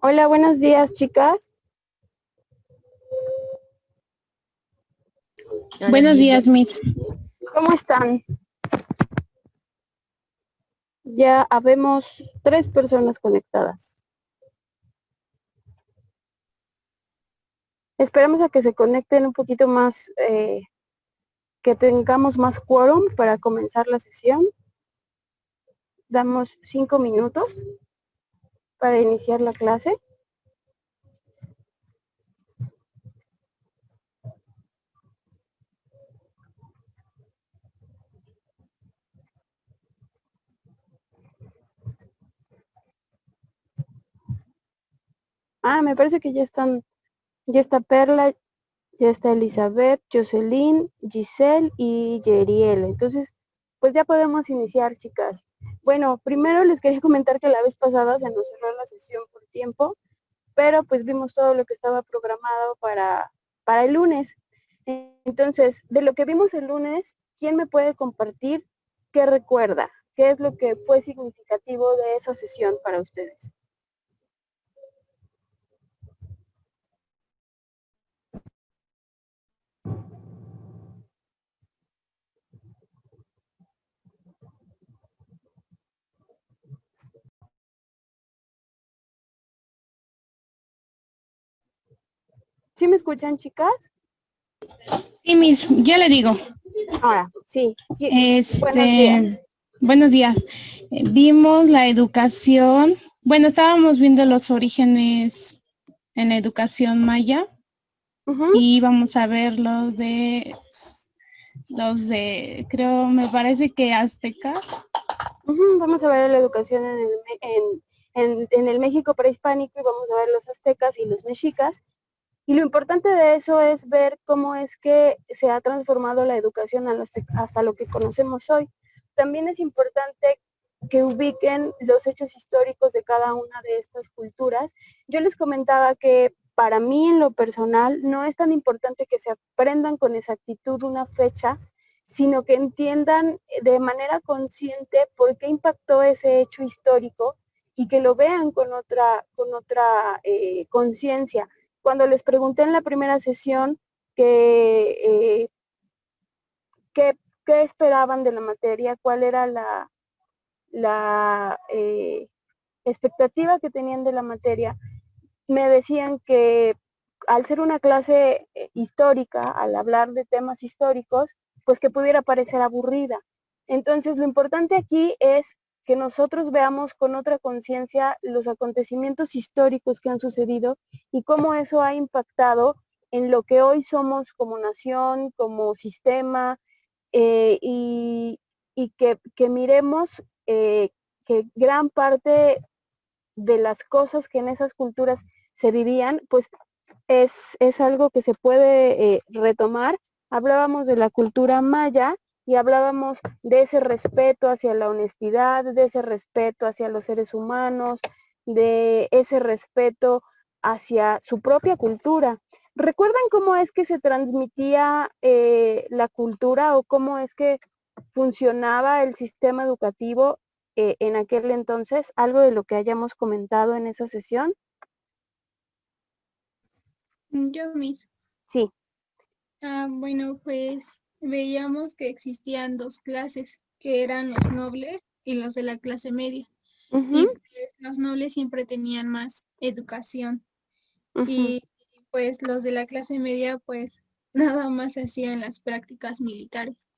Hola, buenos días, chicas. Hola, Buenos días, Miss. ¿Cómo están? Ya habemos 3 personas conectadas. Esperamos a que se conecten un poquito más, que tengamos más quórum para comenzar la sesión. Damos 5 minutos para iniciar la clase. Me parece que ya está Perla, ya está Elizabeth, Jocelyn, Giselle y Yeriel. Entonces, pues ya podemos iniciar, chicas. Bueno, primero les quería comentar que la vez pasada se nos cerró la sesión por tiempo, pero pues vimos todo lo que estaba programado para el lunes. Entonces, de lo que vimos el lunes, ¿quién me puede compartir qué recuerda? ¿Qué es lo que fue significativo de esa sesión para ustedes? ¿Sí me escuchan, chicas? Sí, Miss, ya le digo. Ahora, sí. Buenos días. Buenos días. Vimos la educación. Bueno, estábamos viendo los orígenes en la educación maya Uh-huh. y vamos a ver creo, me parece que azteca. Vamos a ver la educación en el México prehispánico y vamos a ver los aztecas y los mexicas. Y lo importante de eso es ver cómo es que se ha transformado la educación hasta lo que conocemos hoy. También es importante que ubiquen los hechos históricos de cada una de estas culturas. Yo les comentaba que para mí en lo personal no es tan importante que se aprendan con exactitud una fecha, sino que entiendan de manera consciente por qué impactó ese hecho histórico y que lo vean con otra conciencia. Cuando les pregunté en la primera sesión que, qué esperaban de la materia, cuál era la expectativa que tenían de la materia, me decían que al ser una clase histórica, al hablar de temas históricos, pues que pudiera parecer aburrida. Entonces, lo importante aquí es que nosotros veamos con otra conciencia los acontecimientos históricos que han sucedido y cómo eso ha impactado en lo que hoy somos como nación, como sistema, y que miremos que gran parte de las cosas que en esas culturas se vivían, pues es algo que se puede retomar. Hablábamos de la cultura maya y hablábamos de ese respeto hacia la honestidad, de ese respeto hacia los seres humanos, de ese respeto hacia su propia cultura. ¿Recuerdan cómo es que se transmitía la cultura o cómo es que funcionaba el sistema educativo en aquel entonces? ¿Algo de lo que hayamos comentado en esa sesión? Yo, Miss. Sí. Bueno, pues veíamos que existían dos clases, que eran los nobles y los de la clase media. Y Uh-huh, pues los nobles siempre tenían más educación. uh-huh. Y pues los de la clase media, pues nada más hacían las prácticas militares.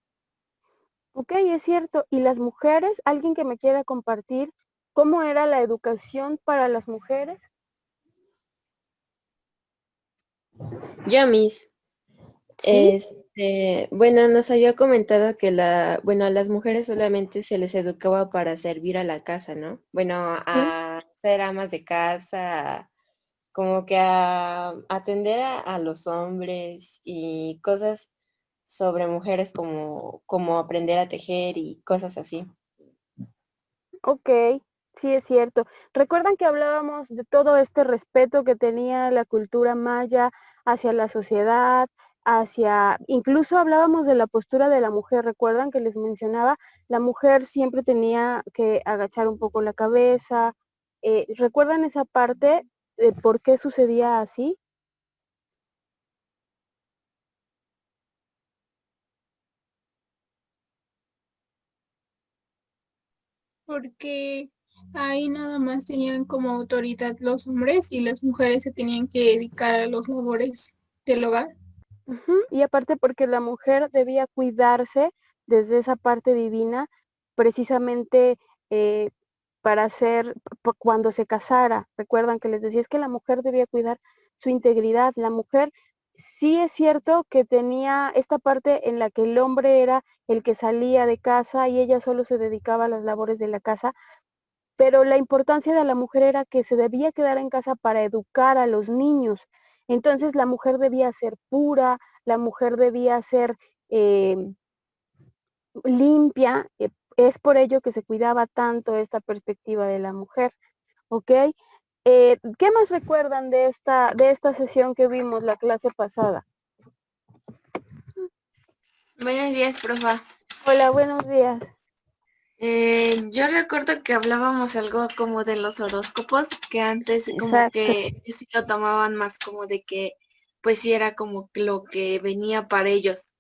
Ok, es cierto. ¿Y las mujeres? ¿Alguien que me quiera compartir cómo era la educación para las mujeres? Yo, Miss, Sí. bueno, nos había comentado que a las mujeres solamente se les educaba para servir a la casa, ¿no? Bueno, Sí. a ser amas de casa, como que a atender a los hombres y cosas sobre mujeres como aprender a tejer y cosas así. Ok, sí es cierto. ¿Recuerdan que hablábamos de todo este respeto que tenía la cultura maya hacia la sociedad, incluso hablábamos de la postura de la mujer? ¿Recuerdan que les mencionaba? La mujer siempre tenía que agachar un poco la cabeza. ¿Recuerdan esa parte? por qué sucedía así? Porque ahí nada más tenían como autoridad los hombres y las mujeres se tenían que dedicar a los labores del hogar. Y aparte porque la mujer debía cuidarse desde esa parte divina, precisamente para hacer, cuando se casara. Recuerdan que les decía, es que la mujer debía cuidar su integridad. La mujer sí es cierto que tenía esta parte en la que el hombre era el que salía de casa y ella solo se dedicaba a las labores de la casa, pero la importancia de la mujer era que se debía quedar en casa para educar a los niños. Entonces la mujer debía ser pura, la mujer debía ser limpia, es por ello que se cuidaba tanto esta perspectiva de la mujer, ¿ok? ¿Qué más recuerdan de esta sesión que vimos la clase pasada? Buenos días, profa. Hola, buenos días. Yo recuerdo que hablábamos algo como de los horóscopos, que antes como Exacto. que ellos sí lo tomaban más como de que pues sí era como lo que venía para ellos.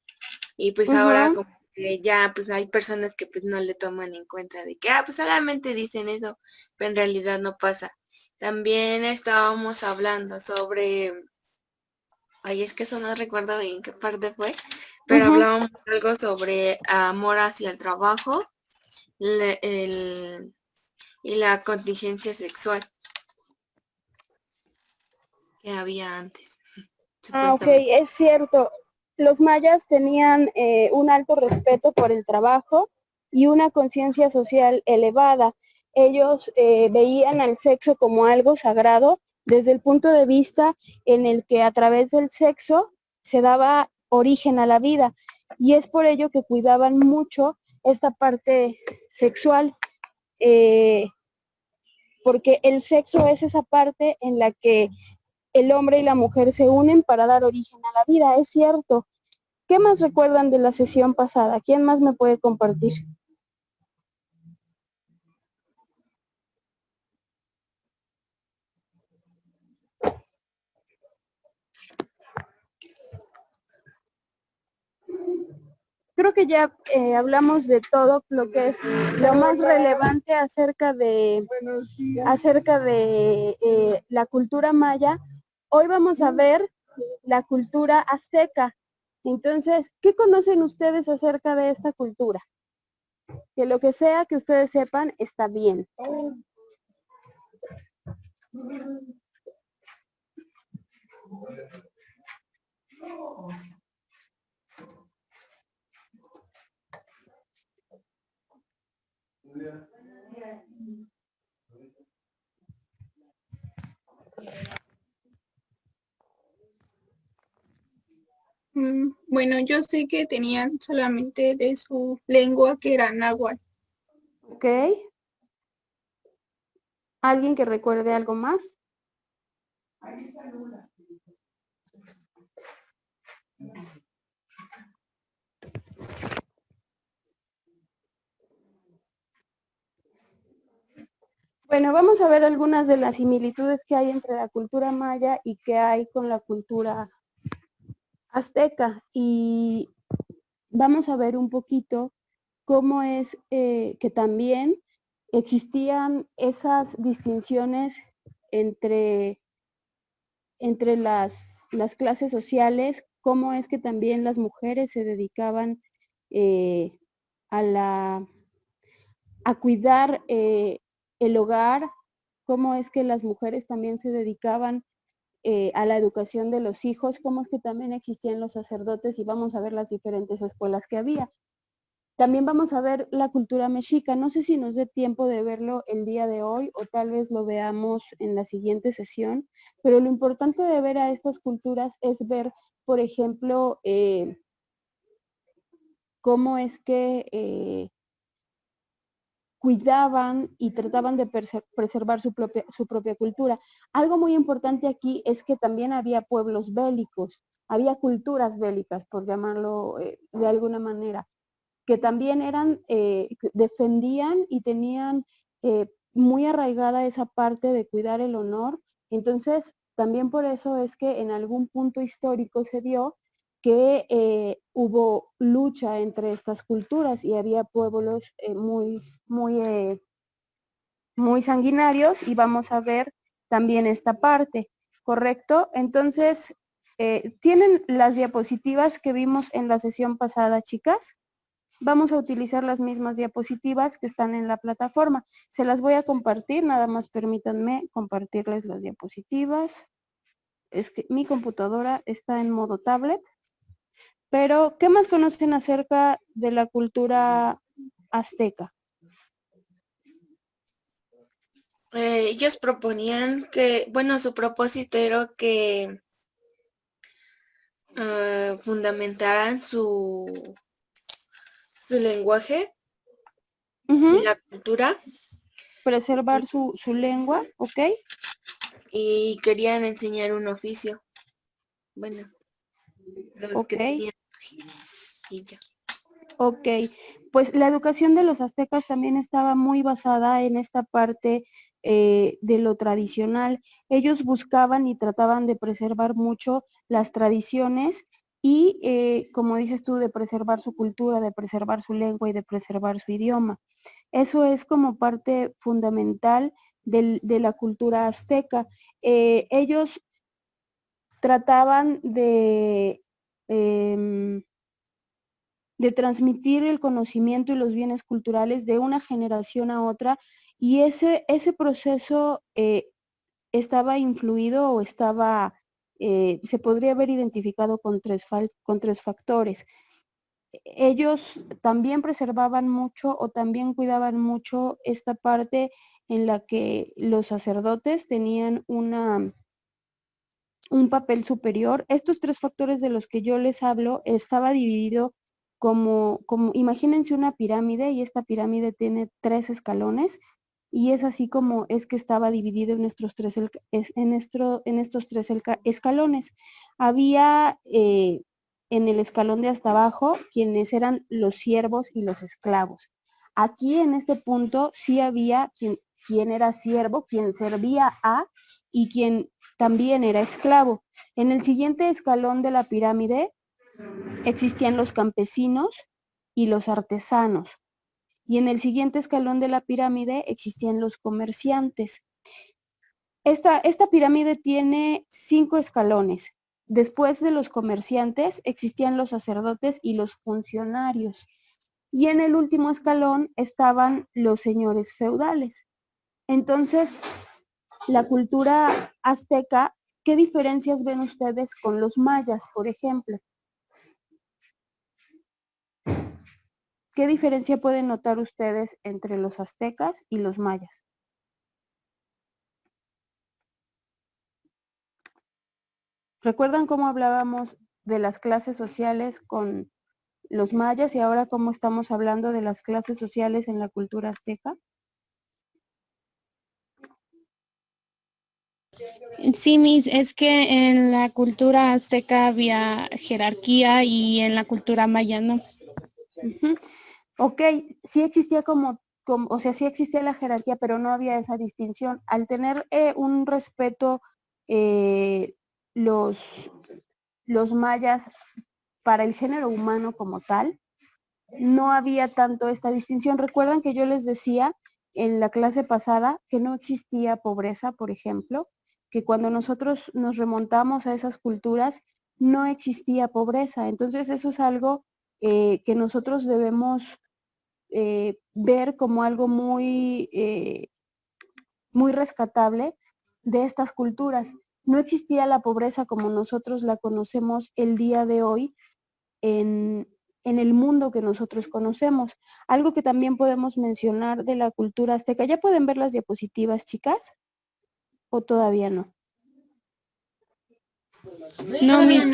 Y pues ahora como que ya pues hay personas que pues no le toman en cuenta de que pues solamente dicen eso, pero en realidad no pasa. También estábamos hablando sobre, ay, es que eso no recuerdo en qué parte fue, pero hablábamos algo sobre amor hacia el trabajo y la contingencia sexual que había antes, Ah, ok, supuestamente. es cierto. Los mayas tenían un alto respeto por el trabajo y una conciencia social elevada. Ellos veían al sexo como algo sagrado desde el punto de vista en el que a través del sexo se daba origen a la vida. Y es por ello que cuidaban mucho esta parte sexual, porque el sexo es esa parte en la que el hombre y la mujer se unen para dar origen a la vida, es cierto. ¿Qué más recuerdan de la sesión pasada? ¿Quién más me puede compartir? Creo que ya hablamos de todo lo que es lo más relevante acerca de la cultura maya. Hoy vamos a ver la cultura azteca. Entonces, ¿qué conocen ustedes acerca de esta cultura? Que lo que sea que ustedes sepan está bien. Bueno, yo sé que tenían solamente de su lengua que era náhuatl. ¿Ok? ¿Alguien que recuerde algo más? Bueno, vamos a ver algunas de las similitudes que hay entre la cultura maya y que hay con la cultura azteca. Y vamos a ver un poquito cómo es que también existían esas distinciones entre las clases sociales, cómo es que también las mujeres se dedicaban a a cuidar el hogar, cómo es que las mujeres también se dedicaban a la educación de los hijos, cómo es que también existían los sacerdotes y vamos a ver las diferentes escuelas que había. También vamos a ver la cultura mexica. No sé si nos dé tiempo de verlo el día de hoy o tal vez lo veamos en la siguiente sesión, pero lo importante de ver a estas culturas es ver, por ejemplo, cómo es que cuidaban y trataban de preservar su propia cultura. Algo muy importante aquí es que también había pueblos bélicos, había culturas bélicas, por llamarlo de alguna manera, que también defendían y tenían muy arraigada esa parte de cuidar el honor Entonces, también por eso es que en algún punto histórico se dio que hubo lucha entre estas culturas y había pueblos muy sanguinarios, y vamos a ver también esta parte, ¿correcto? Entonces, ¿tienen las diapositivas que vimos en la sesión pasada, chicas? Vamos a utilizar las mismas diapositivas que están en la plataforma. Se las voy a compartir, nada más permítanme compartirles las diapositivas. Es que mi computadora está en modo tablet. Pero, ¿qué más conocen acerca de la cultura azteca? Ellos proponían que, bueno, su propósito era que fundamentaran su lenguaje y la cultura, Preservar su lengua, ¿ok? y querían enseñar un oficio. Bueno, los que Ok. tenían y ya. Ok, pues la educación de los aztecas también estaba muy basada en esta parte de lo tradicional. Ellos buscaban y trataban de preservar mucho las tradiciones y, como dices tú, de preservar su cultura, de preservar su lengua y de preservar su idioma. Eso es como parte fundamental de la cultura azteca. Ellos trataban de transmitir el conocimiento y los bienes culturales de una generación a otra, y ese proceso estaba influido o se podría haber identificado con tres factores. Ellos también preservaban mucho o también cuidaban mucho esta parte en la que los sacerdotes tenían un papel superior. Estos tres factores de los que yo les hablo estaba dividido imagínense una pirámide, y esta pirámide tiene 3 escalones, y es así como es que estaba dividido en estos tres escalones. Había en el escalón de hasta abajo quienes eran los siervos y los esclavos. Aquí en este punto sí había quien era siervo, quien servía a, y quien también era esclavo. En el siguiente escalón de la pirámide existían los campesinos y los artesanos. Y en el siguiente escalón de la pirámide existían los comerciantes. Esta pirámide tiene 5 escalones. Después de los comerciantes existían los sacerdotes y los funcionarios. Y en el último escalón estaban los señores feudales. Entonces, la cultura azteca, ¿qué diferencias ven ustedes con los mayas, por ejemplo? ¿Qué diferencia pueden notar ustedes entre los aztecas y los mayas? ¿Recuerdan cómo hablábamos de las clases sociales con los mayas y ahora cómo estamos hablando de las clases sociales en la cultura azteca? Sí, Miss, es que en la cultura azteca había jerarquía y en la cultura maya no. Ok, sí existía o sea, sí existía la jerarquía, pero no había esa distinción. Al tener un respeto los mayas para el género humano como tal, no había tanto esta distinción. Recuerdan que yo les decía en la clase pasada que no existía pobreza, por ejemplo, que cuando nosotros nos remontamos a esas culturas no existía pobreza. Entonces eso es algo que nosotros debemos ver como algo muy rescatable de estas culturas. No existía la pobreza como nosotros la conocemos el día de hoy en el mundo que nosotros conocemos. Algo que también podemos mencionar de la cultura azteca. ¿Ya pueden ver las diapositivas, chicas? ¿O todavía no? No, Miss.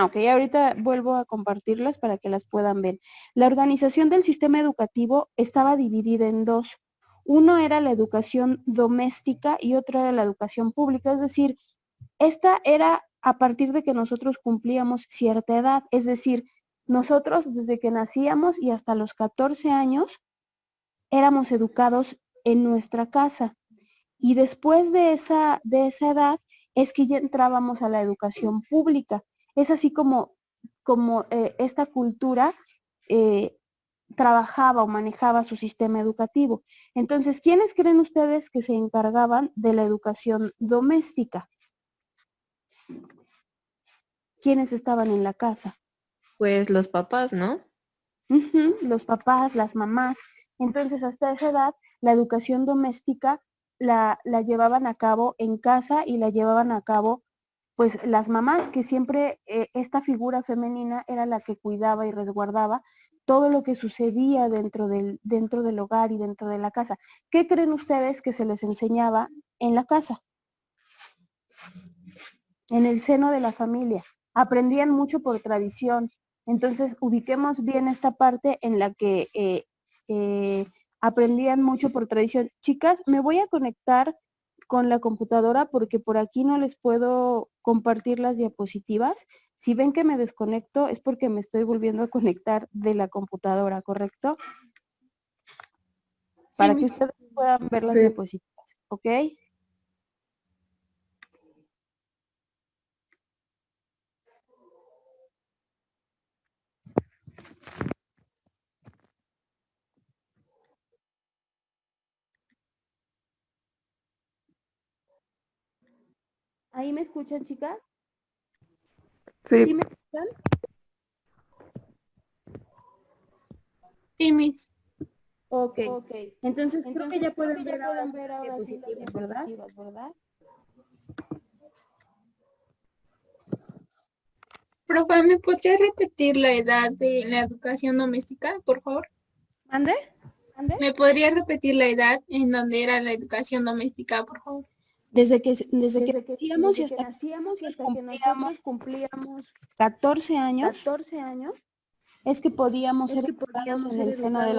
Ok, ahorita vuelvo a compartirlas para que las puedan ver. La organización del sistema educativo estaba dividida en dos. Uno era la educación doméstica y otro era la educación pública, es decir, esta era a partir de que nosotros cumplíamos cierta edad, es decir, nosotros desde que nacíamos y hasta los 14 años éramos educados en nuestra casa. Y después de esa edad es que ya entrábamos a la educación pública. Es así como esta cultura trabajaba o manejaba su sistema educativo. Entonces, ¿quiénes creen ustedes que se encargaban de la educación doméstica? ¿Quiénes estaban en la casa? Pues los papás, ¿no? Los papás, las mamás. Entonces, hasta esa edad, la educación doméstica la llevaban a cabo en casa y la llevaban a cabo, pues, las mamás, que siempre esta figura femenina era la que cuidaba y resguardaba todo lo que sucedía dentro del hogar y dentro de la casa. ¿Qué creen ustedes que se les enseñaba en la casa? En el seno de la familia. Aprendían mucho por tradición. Entonces, ubiquemos bien esta parte en la que aprendían mucho por tradición. Chicas, me voy a conectar con la computadora porque por aquí no les puedo compartir las diapositivas. Si ven que me desconecto es porque me estoy volviendo a conectar de la computadora, ¿correcto? Para que ustedes puedan ver las diapositivas, ¿ok? ¿Ahí me escuchan, chicas? ¿Sí me escuchan? Sí, Miss. Ok. Entonces creo que ya pueden ver ahora sí las diapositivas, ¿verdad? Profe, ¿me podría repetir la edad de la educación doméstica, por favor? ¿Mande? ¿Me podría repetir la edad en donde era la educación doméstica, por favor? Desde que nacíamos y hasta que nosotros cumplíamos 14 años, es que podíamos ser educados en el seno de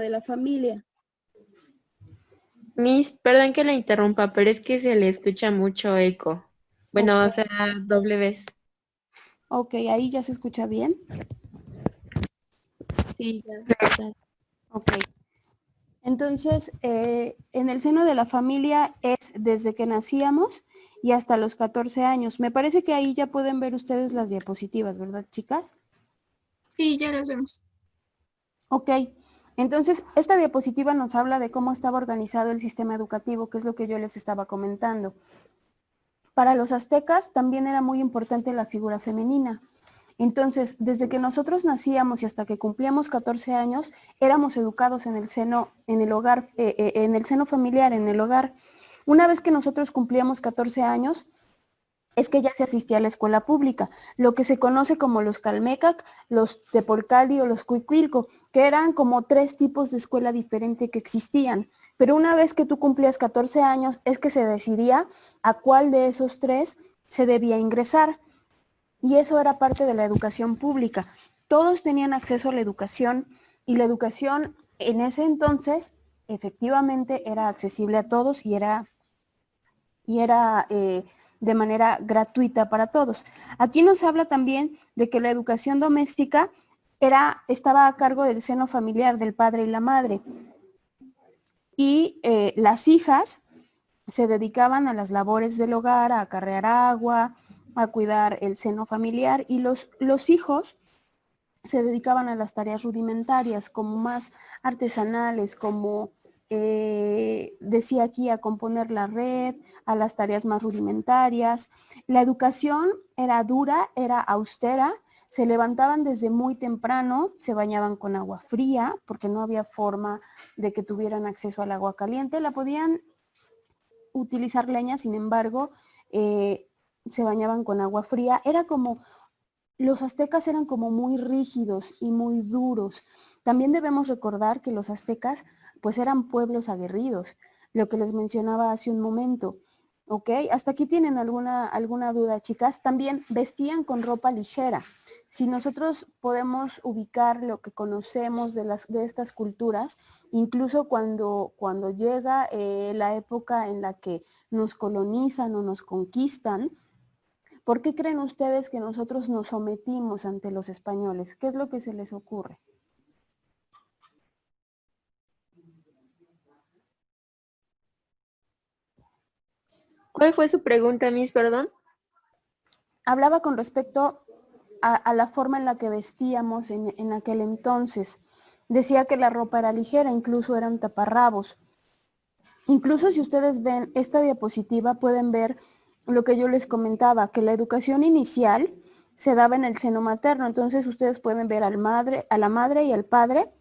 la familia. Miss, perdón que la interrumpa, pero es que se le escucha mucho eco. Bueno, Ok. o sea, doble vez. Ok, ahí ya se escucha bien. Sí, ya. Ok. Entonces, en el seno de la familia es desde que nacíamos y hasta los 14 años. Me parece que ahí ya pueden ver ustedes las diapositivas, ¿verdad, chicas? Sí, ya las vemos. Ok, entonces esta diapositiva nos habla de cómo estaba organizado el sistema educativo, que es lo que yo les estaba comentando. Para los aztecas también era muy importante la figura femenina. Entonces, desde que nosotros nacíamos y hasta que cumplíamos 14 años, éramos educados en el seno, en el hogar, en el seno familiar, en el hogar. Una vez que nosotros cumplíamos 14 años, es que ya se asistía a la escuela pública, lo que se conoce como los Calmecac, los Tepolcali o los Cuicuilco, que eran como 3 tipos de escuela diferente que existían. Pero una vez que tú cumplías 14 años, es que se decidía a cuál de esos 3 se debía ingresar. Y eso era parte de la educación pública. Todos tenían acceso a la educación y la educación en ese entonces efectivamente era accesible a todos y era de manera gratuita para todos. Aquí nos habla también de que la educación doméstica estaba a cargo del seno familiar del padre y la madre. Y las hijas se dedicaban a las labores del hogar, a acarrear agua, a cuidar el seno familiar, y los hijos se dedicaban a las tareas rudimentarias, como más artesanales, como decía aquí, a componer la red, a las tareas más rudimentarias. La educación era dura, era austera, se levantaban desde muy temprano, se bañaban con agua fría, porque no había forma de que tuvieran acceso al agua caliente, la podían utilizar leña, sin embargo, se bañaban con agua fría. Era como los aztecas eran como muy rígidos y muy duros. También debemos recordar que los aztecas pues eran pueblos aguerridos, lo que les mencionaba hace un momento. ¿Ok? Hasta aquí tienen alguna duda, chicas. También vestían con ropa ligera. Si nosotros podemos ubicar lo que conocemos de estas culturas, incluso cuando llega la época en la que nos colonizan o nos conquistan, ¿por qué creen ustedes que nosotros nos sometimos ante los españoles? ¿Qué es lo que se les ocurre? ¿Cuál fue su pregunta, Miss? Perdón. Hablaba con respecto a la forma en la que vestíamos en aquel entonces. Decía que la ropa era ligera, incluso eran taparrabos. Incluso si ustedes ven esta diapositiva, pueden ver lo que yo les comentaba, que la educación inicial se daba en el seno materno. Entonces ustedes pueden ver a la madre y al padre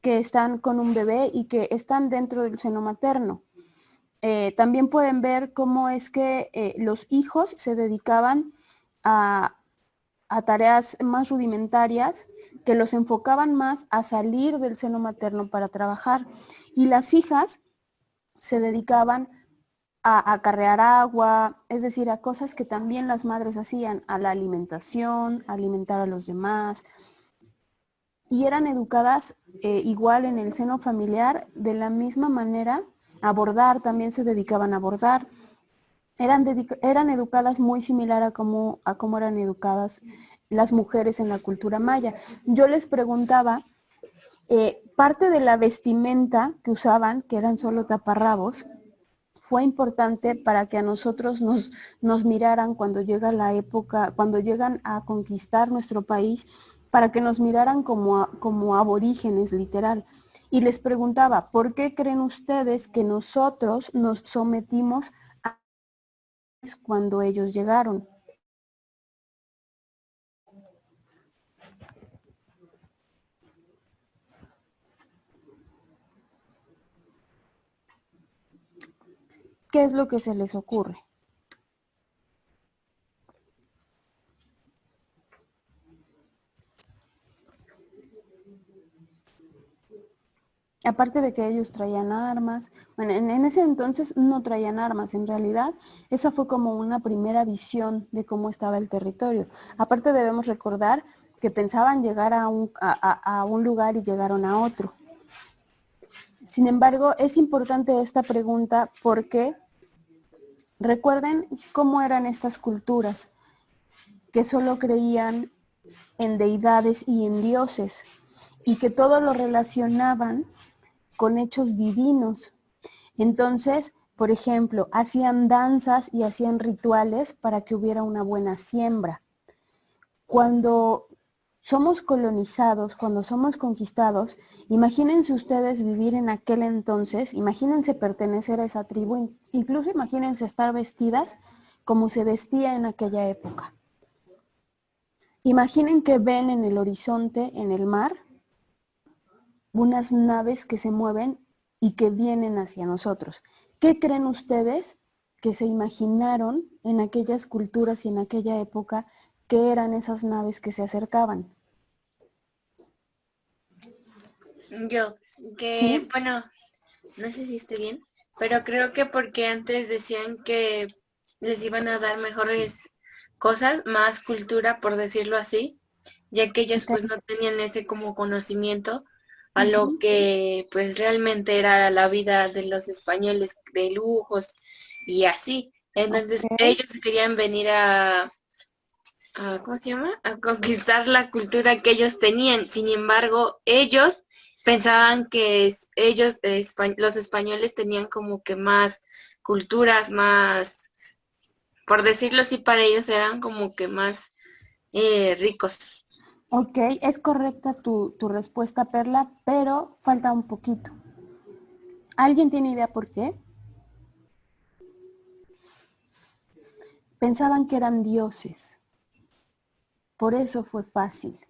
que están con un bebé y que están dentro del seno materno. También pueden ver cómo es que los hijos se dedicaban a tareas más rudimentarias que los enfocaban más a salir del seno materno para trabajar. Y las hijas se dedicaban a acarrear agua, es decir, a cosas que también las madres hacían, a la alimentación, a alimentar a los demás. Y eran educadas igual en el seno familiar, de la misma manera, a bordar, también se dedicaban a bordar. Eran educadas muy similar a cómo eran educadas las mujeres en la cultura maya. Yo les preguntaba, parte de la vestimenta que usaban, que eran solo taparrabos, fue importante para que a nosotros nos miraran cuando llega la época, cuando llegan a conquistar nuestro país, para que nos miraran como aborígenes, literal. Y les preguntaba, ¿por qué creen ustedes que nosotros nos sometimos a cuando ellos llegaron? ¿Qué es lo que se les ocurre? Aparte de que ellos traían armas, bueno, en ese entonces no traían armas, en realidad esa fue como una primera visión de cómo estaba el territorio. Aparte debemos recordar que pensaban llegar a un lugar y llegaron a otro. Sin embargo, es importante esta pregunta porque recuerden cómo eran estas culturas, que solo creían en deidades y en dioses, y que todo lo relacionaban con hechos divinos. Entonces, por ejemplo, hacían danzas y hacían rituales para que hubiera una buena siembra. Cuando somos colonizados, cuando somos conquistados, imagínense ustedes vivir en aquel entonces, imagínense pertenecer a esa tribu, incluso imagínense estar vestidas como se vestía en aquella época. Imaginen que ven en el horizonte, en el mar, unas naves que se mueven y que vienen hacia nosotros. ¿Qué creen ustedes que se imaginaron en aquellas culturas y en aquella época que eran esas naves que se acercaban? Yo, que ¿Sí? bueno, no sé si estoy bien, pero creo que porque antes decían que les iban a dar mejores cosas, más cultura, por decirlo así, ya que ellos pues no tenían ese como conocimiento a lo que pues realmente era la vida de los españoles, de lujos y así. Entonces ellos querían venir ¿cómo se llama? A conquistar la cultura que ellos tenían. Sin embargo, ellos pensaban que ellos, los españoles, tenían como que más culturas, más, por decirlo así, para ellos eran como que más ricos. Ok, es correcta tu respuesta, Perla, pero falta un poquito. ¿Alguien tiene idea por qué? Pensaban que eran dioses. Por eso fue fácil.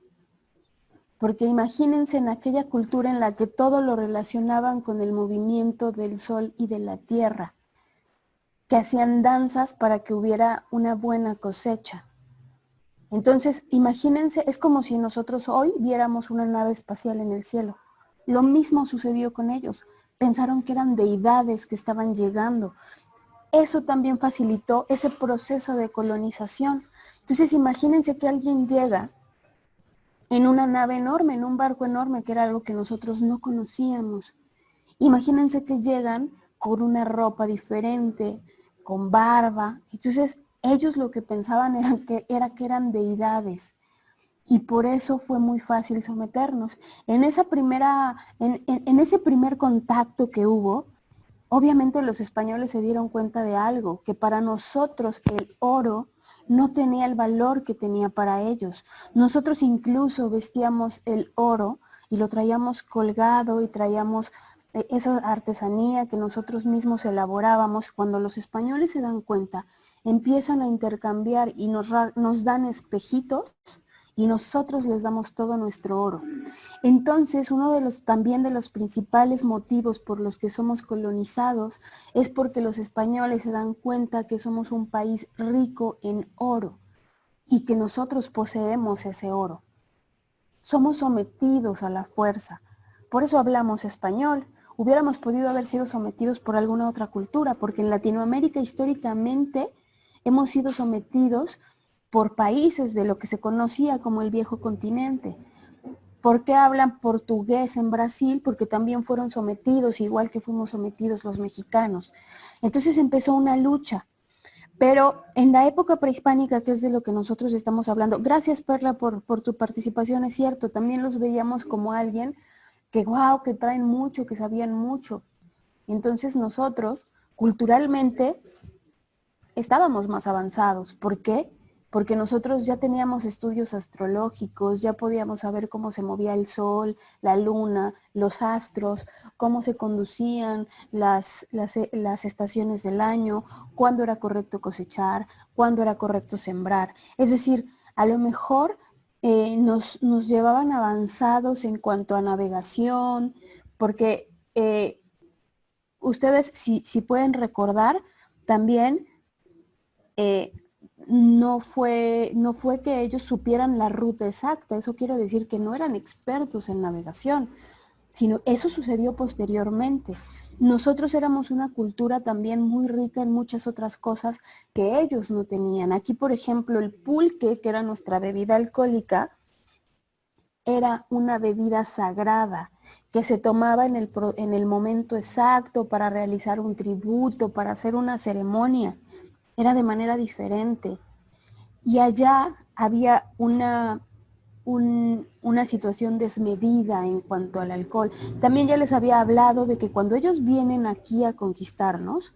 Porque imagínense en aquella cultura en la que todo lo relacionaban con el movimiento del sol y de la tierra, que hacían danzas para que hubiera una buena cosecha. Entonces, imagínense, es como si nosotros hoy viéramos una nave espacial en el cielo. Lo mismo sucedió con ellos. Pensaron que eran deidades que estaban llegando. Eso también facilitó ese proceso de colonización. Entonces, imagínense que alguien llega en una nave enorme, en un barco enorme, que era algo que nosotros no conocíamos. Imagínense que llegan con una ropa diferente, con barba. Entonces, ellos lo que pensaban era que eran deidades. Y por eso fue muy fácil someternos. En ese primer contacto que hubo, Obviamente los españoles se dieron cuenta de algo, que para nosotros el oro no tenía el valor que tenía para ellos. Nosotros incluso vestíamos el oro y lo traíamos colgado y traíamos esa artesanía que nosotros mismos elaborábamos. Cuando los españoles se dan cuenta, empiezan a intercambiar y nos dan espejitos y nosotros les damos todo nuestro oro. Entonces, uno de los también de los principales motivos por los que somos colonizados es porque los españoles se dan cuenta que somos un país rico en oro y que nosotros poseemos ese oro. Somos sometidos a la fuerza. Por eso hablamos español. Hubiéramos podido haber sido sometidos por alguna otra cultura, porque en Latinoamérica históricamente hemos sido sometidos por países de lo que se conocía como el viejo continente. ¿Por qué hablan portugués en Brasil? Porque también fueron sometidos, igual que fuimos sometidos los mexicanos. Entonces empezó una lucha. Pero en la época prehispánica, que es de lo que nosotros estamos hablando, gracias Perla por tu participación, es cierto, también los veíamos como alguien que wow, que traen mucho, que sabían mucho. Entonces nosotros, culturalmente, estábamos más avanzados. ¿Por qué? Porque nosotros ya teníamos estudios astrológicos, ya podíamos saber cómo se movía el sol, la luna, los astros, cómo se conducían las estaciones del año, cuándo era correcto cosechar, cuándo era correcto sembrar. Es decir, a lo mejor nos llevaban avanzados en cuanto a navegación, porque ustedes, si pueden recordar, también no fue que ellos supieran la ruta exacta, eso quiere decir que no eran expertos en navegación, sino eso sucedió posteriormente. Nosotros éramos una cultura también muy rica en muchas otras cosas que ellos no tenían. Aquí, por ejemplo, el pulque, que era nuestra bebida alcohólica, era una bebida sagrada que se tomaba en el momento exacto para realizar un tributo, para hacer una ceremonia. Era de manera diferente. Y allá había una situación desmedida en cuanto al alcohol. También ya les había hablado de que cuando ellos vienen aquí a conquistarnos,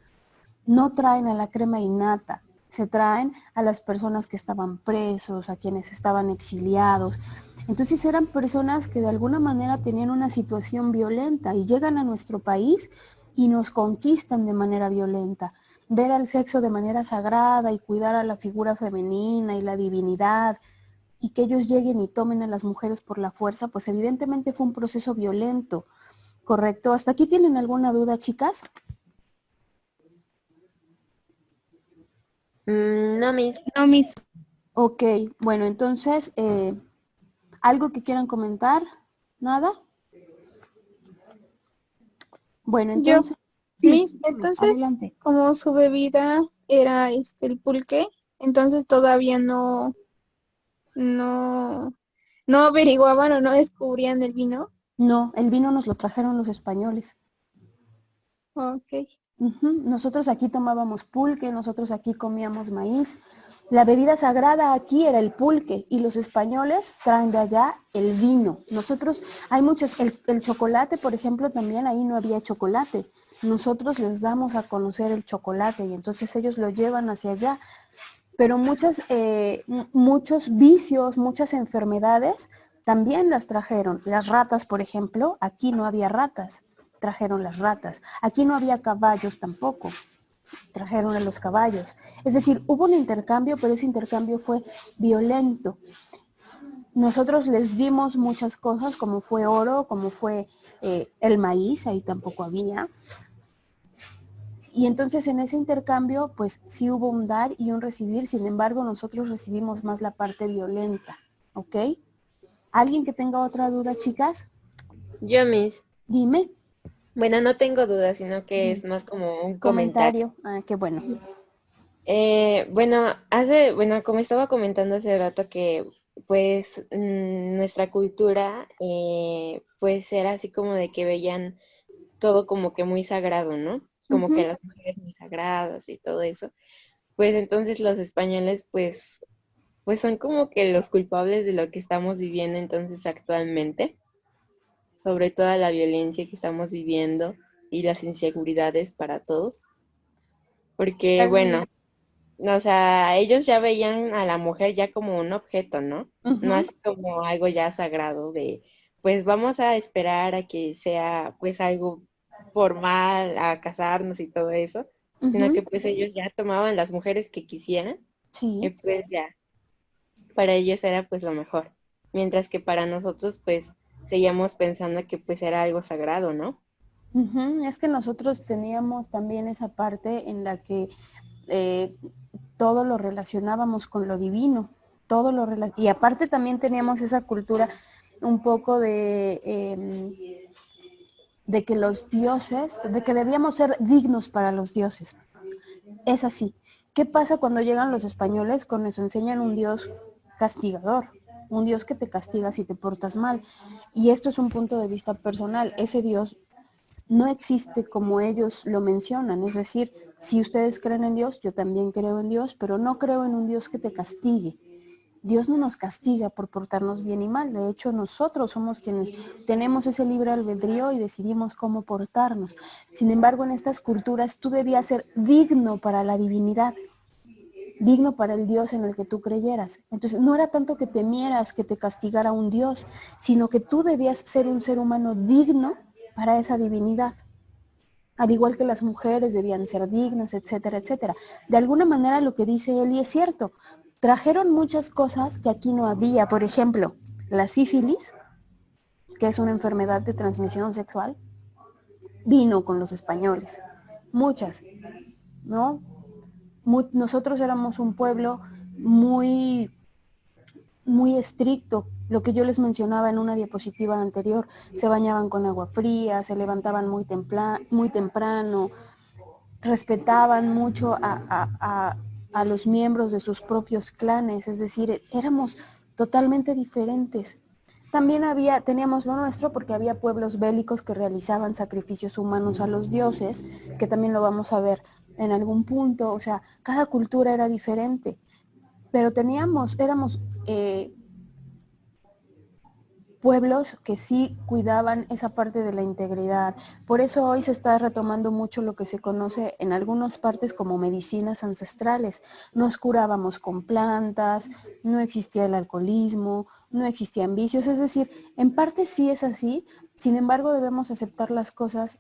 no traen a la crema innata, se traen a las personas que estaban presos, a quienes estaban exiliados. Entonces eran personas que de alguna manera tenían una situación violenta y llegan a nuestro país y nos conquistan de manera violenta. Ver al sexo de manera sagrada y cuidar a la figura femenina y la divinidad, y que ellos lleguen y tomen a las mujeres por la fuerza, pues evidentemente fue un proceso violento, ¿correcto? ¿Hasta aquí tienen alguna duda, chicas? No, Miss. No, mis. Ok, bueno, entonces, ¿algo que quieran comentar? ¿Nada? Bueno, Yo, entonces, sí, entonces, adelante. como su bebida era el pulque, entonces todavía no, no averiguaban o no descubrían el vino. No, el vino nos lo trajeron los españoles. Ok. Nosotros aquí tomábamos pulque, nosotros aquí comíamos maíz. La bebida sagrada aquí era el pulque y los españoles traen de allá el vino. Nosotros, hay muchas, el chocolate, por ejemplo, también ahí no había chocolate. Nosotros les damos a conocer el chocolate y entonces ellos lo llevan hacia allá. Pero muchos vicios, muchas enfermedades también las trajeron. Las ratas, por ejemplo, aquí no había ratas, trajeron las ratas. Aquí no había caballos tampoco, trajeron a los caballos. Es decir, hubo un intercambio, pero ese intercambio fue violento. Nosotros les dimos muchas cosas, como fue oro, como fue el maíz, ahí tampoco había. Y entonces en ese intercambio, pues sí hubo un dar y un recibir, sin embargo, nosotros recibimos más la parte violenta, ¿ok? ¿Alguien que tenga otra duda, chicas? Yo, Miss. Dime. Bueno, no tengo dudas, sino que es más como un comentario. Ah, qué bueno. Bueno, como estaba comentando hace rato que pues nuestra cultura pues era así como de que veían todo como que muy sagrado, ¿no? Como que las mujeres muy sagradas y todo eso. Pues entonces los españoles pues son como que los culpables de lo que estamos viviendo entonces actualmente, sobre toda la violencia que estamos viviendo y las inseguridades para todos. Porque, bueno, o sea, ellos ya veían a la mujer ya como un objeto, ¿no? No así como algo ya sagrado de, pues vamos a esperar a que sea pues algo formal, a casarnos y todo eso, sino que pues ellos ya tomaban las mujeres que quisieran y Sí. pues ya, para ellos era pues lo mejor. Mientras que para nosotros pues seguíamos pensando que pues era algo sagrado, ¿no? Es que nosotros teníamos también esa parte en la que todo lo relacionábamos con lo divino, y aparte también teníamos esa cultura un poco de que los dioses, de que debíamos ser dignos para los dioses. Es así. ¿Qué pasa cuando llegan los españoles? Con nos enseñan un Dios castigador, un Dios que te castiga si te portas mal. Y esto es un punto de vista personal. Ese Dios no existe como ellos lo mencionan. Es decir, si ustedes creen en Dios, yo también creo en Dios, pero no creo en un Dios que te castigue. Dios no nos castiga por portarnos bien y mal. De hecho, nosotros somos quienes tenemos ese libre albedrío y decidimos cómo portarnos. Sin embargo, en estas culturas tú debías ser digno para la divinidad, digno para el Dios en el que tú creyeras. Entonces, no era tanto que temieras que te castigara un Dios, sino que tú debías ser un ser humano digno para esa divinidad. Al igual que las mujeres debían ser dignas, etcétera, etcétera. De alguna manera lo que dice Eli es cierto. Trajeron muchas cosas que aquí no había. Por ejemplo, la sífilis, que es una enfermedad de transmisión sexual, vino con los españoles. Muchas, ¿no? Nosotros éramos un pueblo muy, muy estricto. Lo que yo les mencionaba en una diapositiva anterior, se bañaban con agua fría, se levantaban muy temprano, respetaban mucho a los miembros de sus propios clanes, es decir, éramos totalmente diferentes. También teníamos lo nuestro porque había pueblos bélicos que realizaban sacrificios humanos a los dioses, que también lo vamos a ver en algún punto, o sea, cada cultura era diferente, pero éramos pueblos que sí cuidaban esa parte de la integridad. Por eso hoy se está retomando mucho lo que se conoce en algunas partes como medicinas ancestrales. Nos curábamos con plantas, no existía el alcoholismo, no existían vicios, es decir, en parte sí es así, sin embargo debemos aceptar las cosas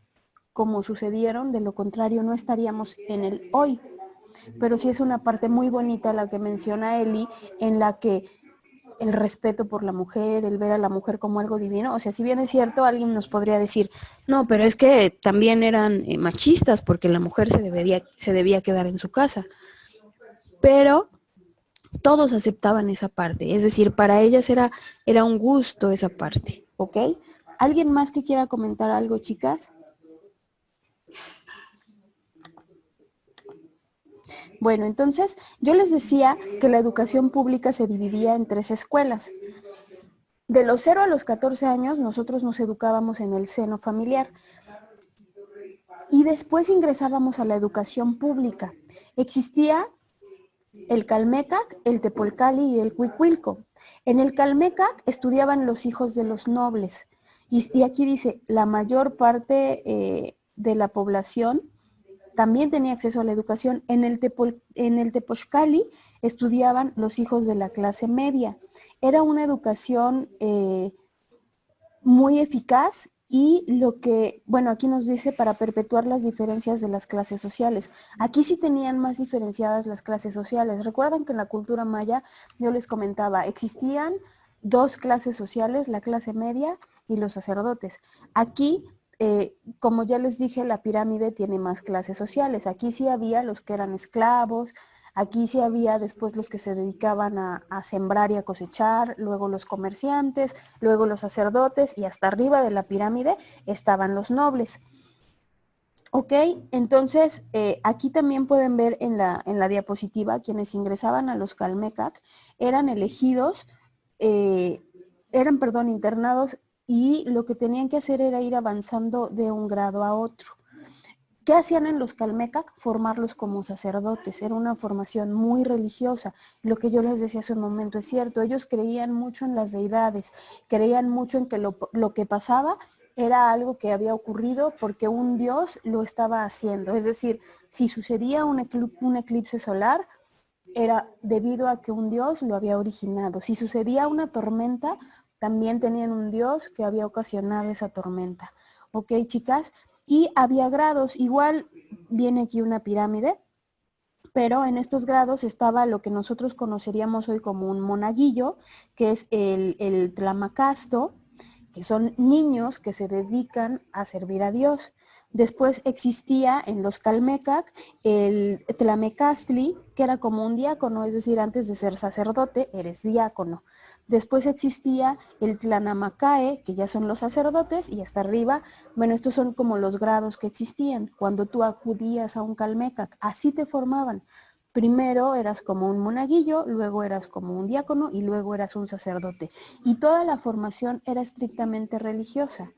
como sucedieron, de lo contrario no estaríamos en el hoy. Pero sí es una parte muy bonita la que menciona Eli, en la que el respeto por la mujer, el ver a la mujer como algo divino. O sea, si bien es cierto, alguien nos podría decir, no, pero es que también eran machistas porque la mujer se debía quedar en su casa. Pero todos aceptaban esa parte, es decir, para ellas era un gusto esa parte, ¿ok? ¿Alguien más que quiera comentar algo, chicas? Bueno, entonces yo les decía que la educación pública se dividía en 3 escuelas. De los 0 a los 14 años nosotros nos educábamos en el seno familiar y después ingresábamos a la educación pública. Existía el Calmecac, el Tepolcali y el Cuicuilco. En el Calmecac estudiaban los hijos de los nobles y aquí dice, la mayor parte de la población también tenía acceso a la educación. En el Tepochcali estudiaban los hijos de la clase media. Era una educación muy eficaz y lo que, bueno, aquí nos dice para perpetuar las diferencias de las clases sociales. Aquí sí tenían más diferenciadas las clases sociales. Recuerdan que en la cultura maya, yo les comentaba, existían 2 clases sociales, la clase media y los sacerdotes. Aquí como ya les dije, la pirámide tiene más clases sociales. Aquí sí había los que eran esclavos, aquí sí había después los que se dedicaban a sembrar y a cosechar, luego los comerciantes, luego los sacerdotes y hasta arriba de la pirámide estaban los nobles. Ok, entonces aquí también pueden ver en la diapositiva quienes ingresaban a los Calmecac eran elegidos, internados y lo que tenían que hacer era ir avanzando de un grado a otro. ¿Qué hacían en los Calmecac? Formarlos como sacerdotes. Era una formación muy religiosa. Lo que yo les decía hace un momento es cierto. Ellos creían mucho en las deidades, creían mucho en que lo que pasaba era algo que había ocurrido porque un dios lo estaba haciendo. Es decir, si sucedía un eclipse solar, era debido a que un dios lo había originado. Si sucedía una tormenta, también tenían un dios que había ocasionado esa tormenta. ¿Ok, chicas? Y había grados. Igual viene aquí una pirámide, pero en estos grados estaba lo que nosotros conoceríamos hoy como un monaguillo, que es el Tlamacasto, que son niños que se dedican a servir a Dios. Después existía en los Calmecac el Tlamecastli, que era como un diácono, es decir, antes de ser sacerdote, eres diácono. Después existía el Tlanamacae, que ya son los sacerdotes, y hasta arriba, bueno, estos son como los grados que existían. Cuando tú acudías a un Calmecac, así te formaban. Primero eras como un monaguillo, luego eras como un diácono y luego eras un sacerdote. Y toda la formación era estrictamente religiosa.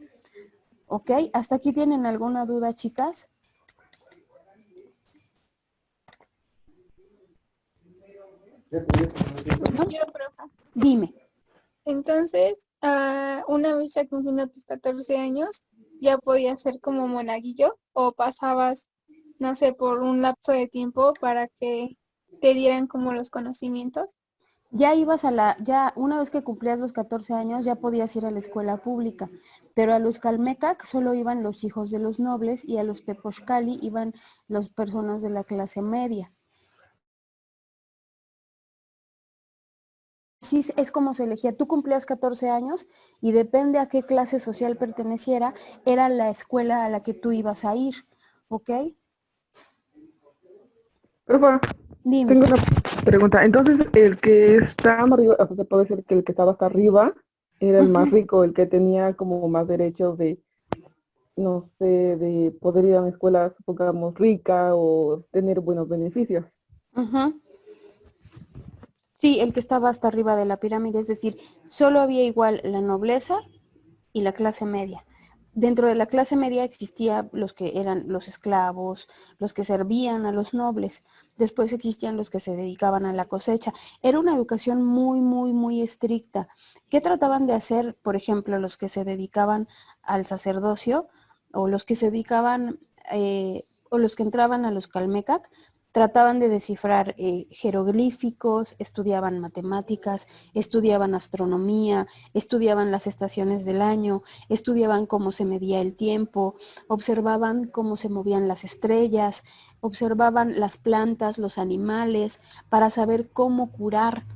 ¿Ok? ¿Hasta aquí tienen alguna duda, chicas? Yo, profa. Dime. Entonces, una vez ya cumpliendo tus 14 años, ya podías ser como monaguillo o pasabas, no sé, por un lapso de tiempo para que te dieran como los conocimientos. Ya una vez que cumplías los 14 años, ya podías ir a la escuela pública, pero a los Calmecac solo iban los hijos de los nobles y a los Tepochcali iban las personas de la clase media. Así es como se elegía. Tú cumplías 14 años y depende a qué clase social perteneciera, era la escuela a la que tú ibas a ir, ¿ok? Profa, Dime. tengo una pregunta. Entonces, el que está más arriba, o sea, se puede decir que el que estaba hasta arriba era el más rico, el que tenía como más derecho de, no sé, de poder ir a una escuela, supongamos, rica o tener buenos beneficios. Ajá. Sí, el que estaba hasta arriba de la pirámide, es decir, solo había igual la nobleza y la clase media. Dentro de la clase media existían los que eran los esclavos, los que servían a los nobles. Después existían los que se dedicaban a la cosecha. Era una educación muy, muy, muy estricta. ¿Qué trataban de hacer, por ejemplo, los que se dedicaban al sacerdocio o los que se dedicaban o los que entraban a los Calmecac? Trataban de descifrar jeroglíficos, estudiaban matemáticas, estudiaban astronomía, estudiaban las estaciones del año, estudiaban cómo se medía el tiempo, observaban cómo se movían las estrellas, observaban las plantas, los animales, para saber cómo curar.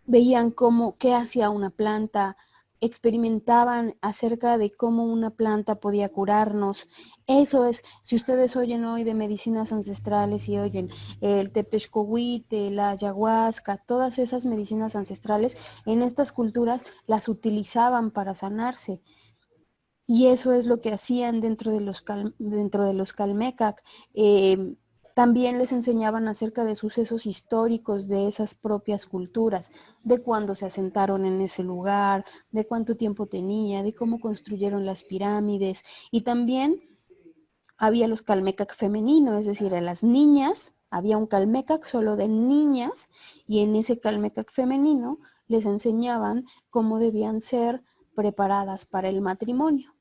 Veían qué hacía una planta, experimentaban acerca de cómo una planta podía curarnos. Eso es, si ustedes oyen hoy de medicinas ancestrales y oyen el tepexcohuite, la ayahuasca, todas esas medicinas ancestrales, en estas culturas las utilizaban para sanarse. Y eso es lo que hacían dentro de los Calmecac. También les enseñaban acerca de sucesos históricos de esas propias culturas, de cuándo se asentaron en ese lugar, de cuánto tiempo tenía, de cómo construyeron las pirámides. Y también había los Calmecac femeninos, es decir, a las niñas, había un Calmecac solo de niñas, y en ese Calmecac femenino les enseñaban cómo debían ser preparadas para el matrimonio.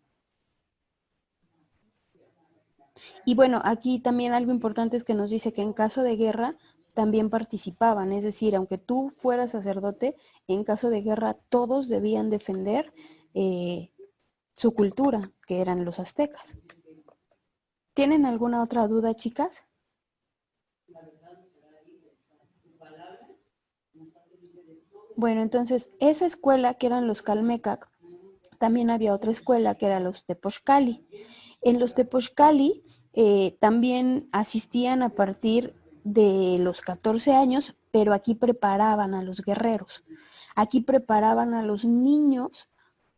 Y bueno, aquí también algo importante es que nos dice que en caso de guerra también participaban, es decir, aunque tú fueras sacerdote, en caso de guerra todos debían defender su cultura, que eran los aztecas. ¿Tienen alguna otra duda, chicas? Bueno, entonces, esa escuela que eran los Calmecac, también había otra escuela que era los Tepochcali. En los Tepochcali también asistían a partir de los 14 años, pero aquí preparaban a los guerreros. Aquí preparaban a los niños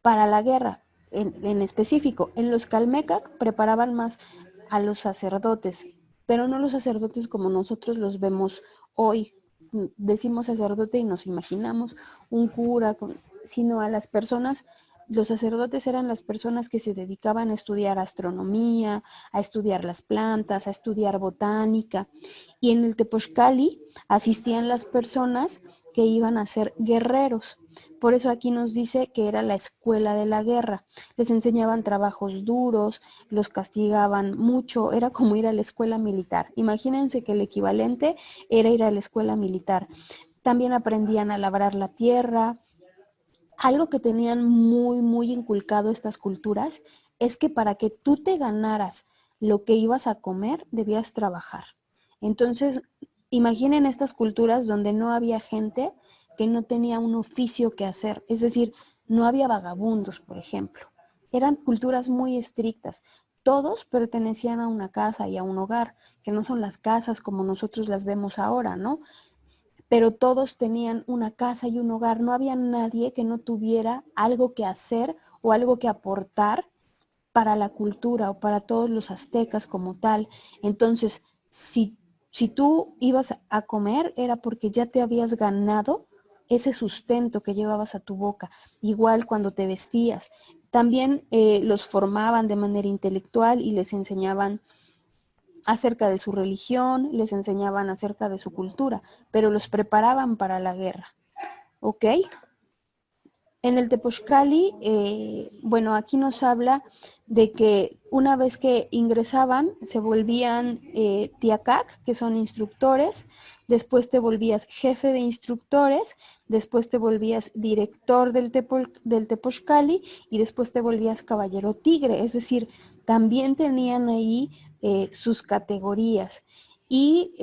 para la guerra, en específico. En los Calmecac preparaban más a los sacerdotes, pero no los sacerdotes como nosotros los vemos hoy. Decimos sacerdote y nos imaginamos un cura, sino a las personas. Los sacerdotes eran las personas que se dedicaban a estudiar astronomía, a estudiar las plantas, a estudiar botánica. Y en el Tepochcali asistían las personas que iban a ser guerreros. Por eso aquí nos dice que era la escuela de la guerra. Les enseñaban trabajos duros, los castigaban mucho, era como ir a la escuela militar. Imagínense que el equivalente era ir a la escuela militar. También aprendían a labrar la tierra. Algo que tenían muy, muy inculcado estas culturas es que para que tú te ganaras lo que ibas a comer, debías trabajar. Entonces, imaginen estas culturas donde no había gente que no tenía un oficio que hacer, es decir, no había vagabundos, por ejemplo. Eran culturas muy estrictas. Todos pertenecían a una casa y a un hogar, que no son las casas como nosotros las vemos ahora, ¿no? Pero todos tenían una casa y un hogar. No había nadie que no tuviera algo que hacer o algo que aportar para la cultura o para todos los aztecas como tal. Entonces, si tú ibas a comer, era porque ya te habías ganado ese sustento que llevabas a tu boca. Igual cuando te vestías. También los formaban de manera intelectual y les enseñaban acerca de su religión, les enseñaban acerca de su cultura, pero los preparaban para la guerra. ¿Ok? En el Tepochcali, bueno, aquí nos habla de que una vez que ingresaban, se volvían tiacac, que son instructores, después te volvías jefe de instructores, después te volvías director del Tepochcali y después te volvías caballero tigre, es decir, también tenían ahí sus categorías. Y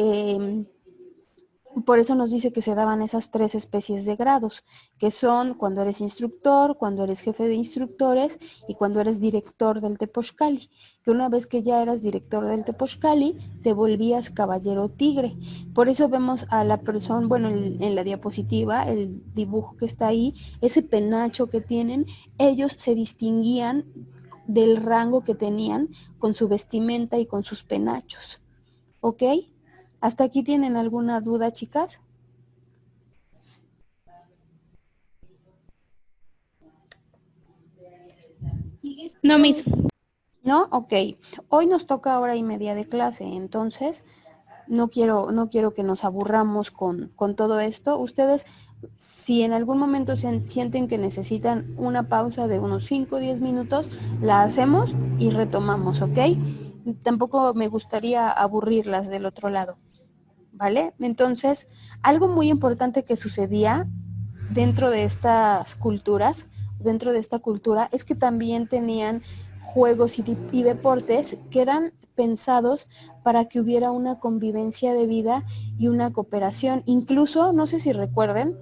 por eso nos dice que se daban esas 3 especies de grados, que son cuando eres instructor, cuando eres jefe de instructores y cuando eres director del Tepochcali. Que una vez que ya eras director del Tepochcali, te volvías caballero tigre. Por eso vemos a la persona, bueno, en la diapositiva, el dibujo que está ahí, ese penacho que tienen, ellos se distinguían del rango que tenían con su vestimenta y con sus penachos. ¿Ok? ¿Hasta aquí tienen alguna duda, chicas? No, mis. ¿No? Ok. Hoy nos toca hora y media de clase, entonces no quiero que nos aburramos con todo esto. Ustedes, si en algún momento sienten que necesitan una pausa de unos 5 o 10 minutos, la hacemos y retomamos, ¿ok? Tampoco me gustaría aburrirlas del otro lado. ¿Vale? Entonces, algo muy importante que sucedía dentro de estas culturas, dentro de esta cultura, es que también tenían juegos y deportes que eran pensados para que hubiera una convivencia de vida y una cooperación. Incluso, no sé si recuerden,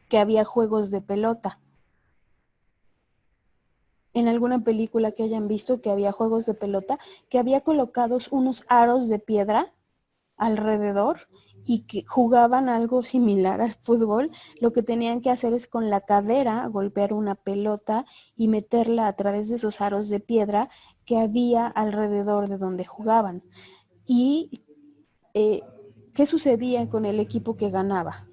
que había juegos de pelota. En alguna película que hayan visto que había juegos de pelota, que había colocados unos aros de piedra alrededor y que jugaban algo similar al fútbol. Lo que tenían que hacer es con la cadera golpear una pelota y meterla a través de esos aros de piedra que había alrededor de donde jugaban. ¿Y qué sucedía con el equipo que ganaba?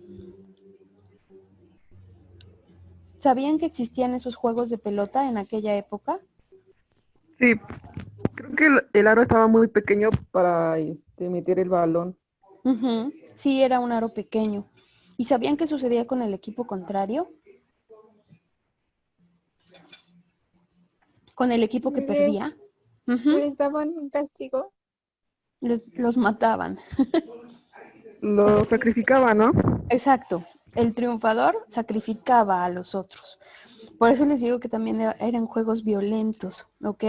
¿Sabían que existían esos juegos de pelota en aquella época? Sí, creo que el aro estaba muy pequeño para meter el balón. Uh-huh. Sí, era un aro pequeño. ¿Y sabían qué sucedía con el equipo contrario? Con el equipo que perdía. Uh-huh. ¿Les daban un castigo? Los mataban. Lo sacrificaba, ¿no? Exacto. El triunfador sacrificaba a los otros. Por eso les digo que también eran juegos violentos, ¿ok?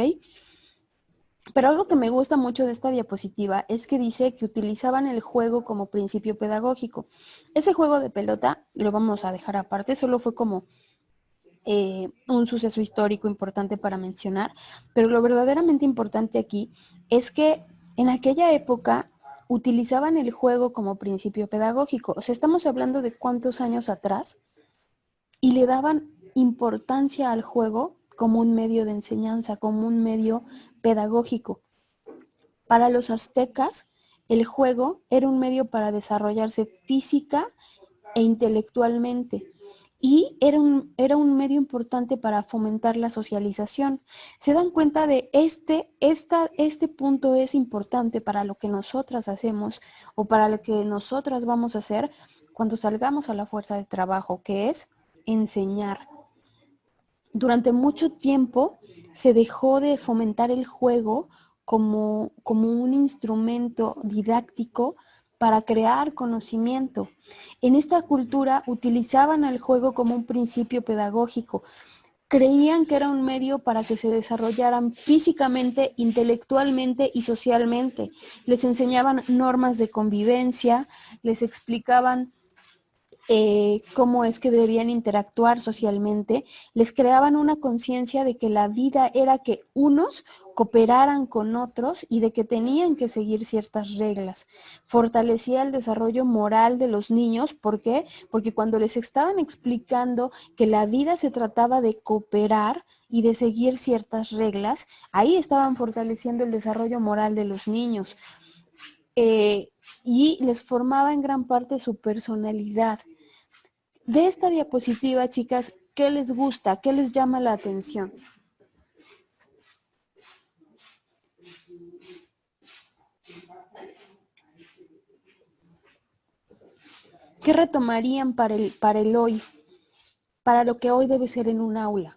Pero algo que me gusta mucho de esta diapositiva es que dice que utilizaban el juego como principio pedagógico. Ese juego de pelota lo vamos a dejar aparte, solo fue como un suceso histórico importante para mencionar, pero lo verdaderamente importante aquí es que en aquella época utilizaban el juego como principio pedagógico. O sea, estamos hablando de cuántos años atrás y le daban importancia al juego como un medio de enseñanza, como un medio pedagógico. Para los aztecas, el juego era un medio para desarrollarse física e intelectualmente y era un medio importante para fomentar la socialización. Se dan cuenta de este punto es importante para lo que nosotras hacemos o para lo que nosotras vamos a hacer cuando salgamos a la fuerza de trabajo, que es enseñar. Durante mucho tiempo se dejó de fomentar el juego como un instrumento didáctico para crear conocimiento. En esta cultura utilizaban el juego como un principio pedagógico. Creían que era un medio para que se desarrollaran físicamente, intelectualmente y socialmente. Les enseñaban normas de convivencia, les explicaban cómo es que debían interactuar socialmente, les creaban una conciencia de que la vida era que unos cooperaran con otros y de que tenían que seguir ciertas reglas. Fortalecía el desarrollo moral de los niños. ¿Por qué? Porque cuando les estaban explicando que la vida se trataba de cooperar y de seguir ciertas reglas, ahí estaban fortaleciendo el desarrollo moral de los niños. Y les formaba en gran parte su personalidad. De esta diapositiva, chicas, ¿qué les gusta? ¿Qué les llama la atención? ¿Qué retomarían para el hoy? Para lo que hoy debe ser en un aula.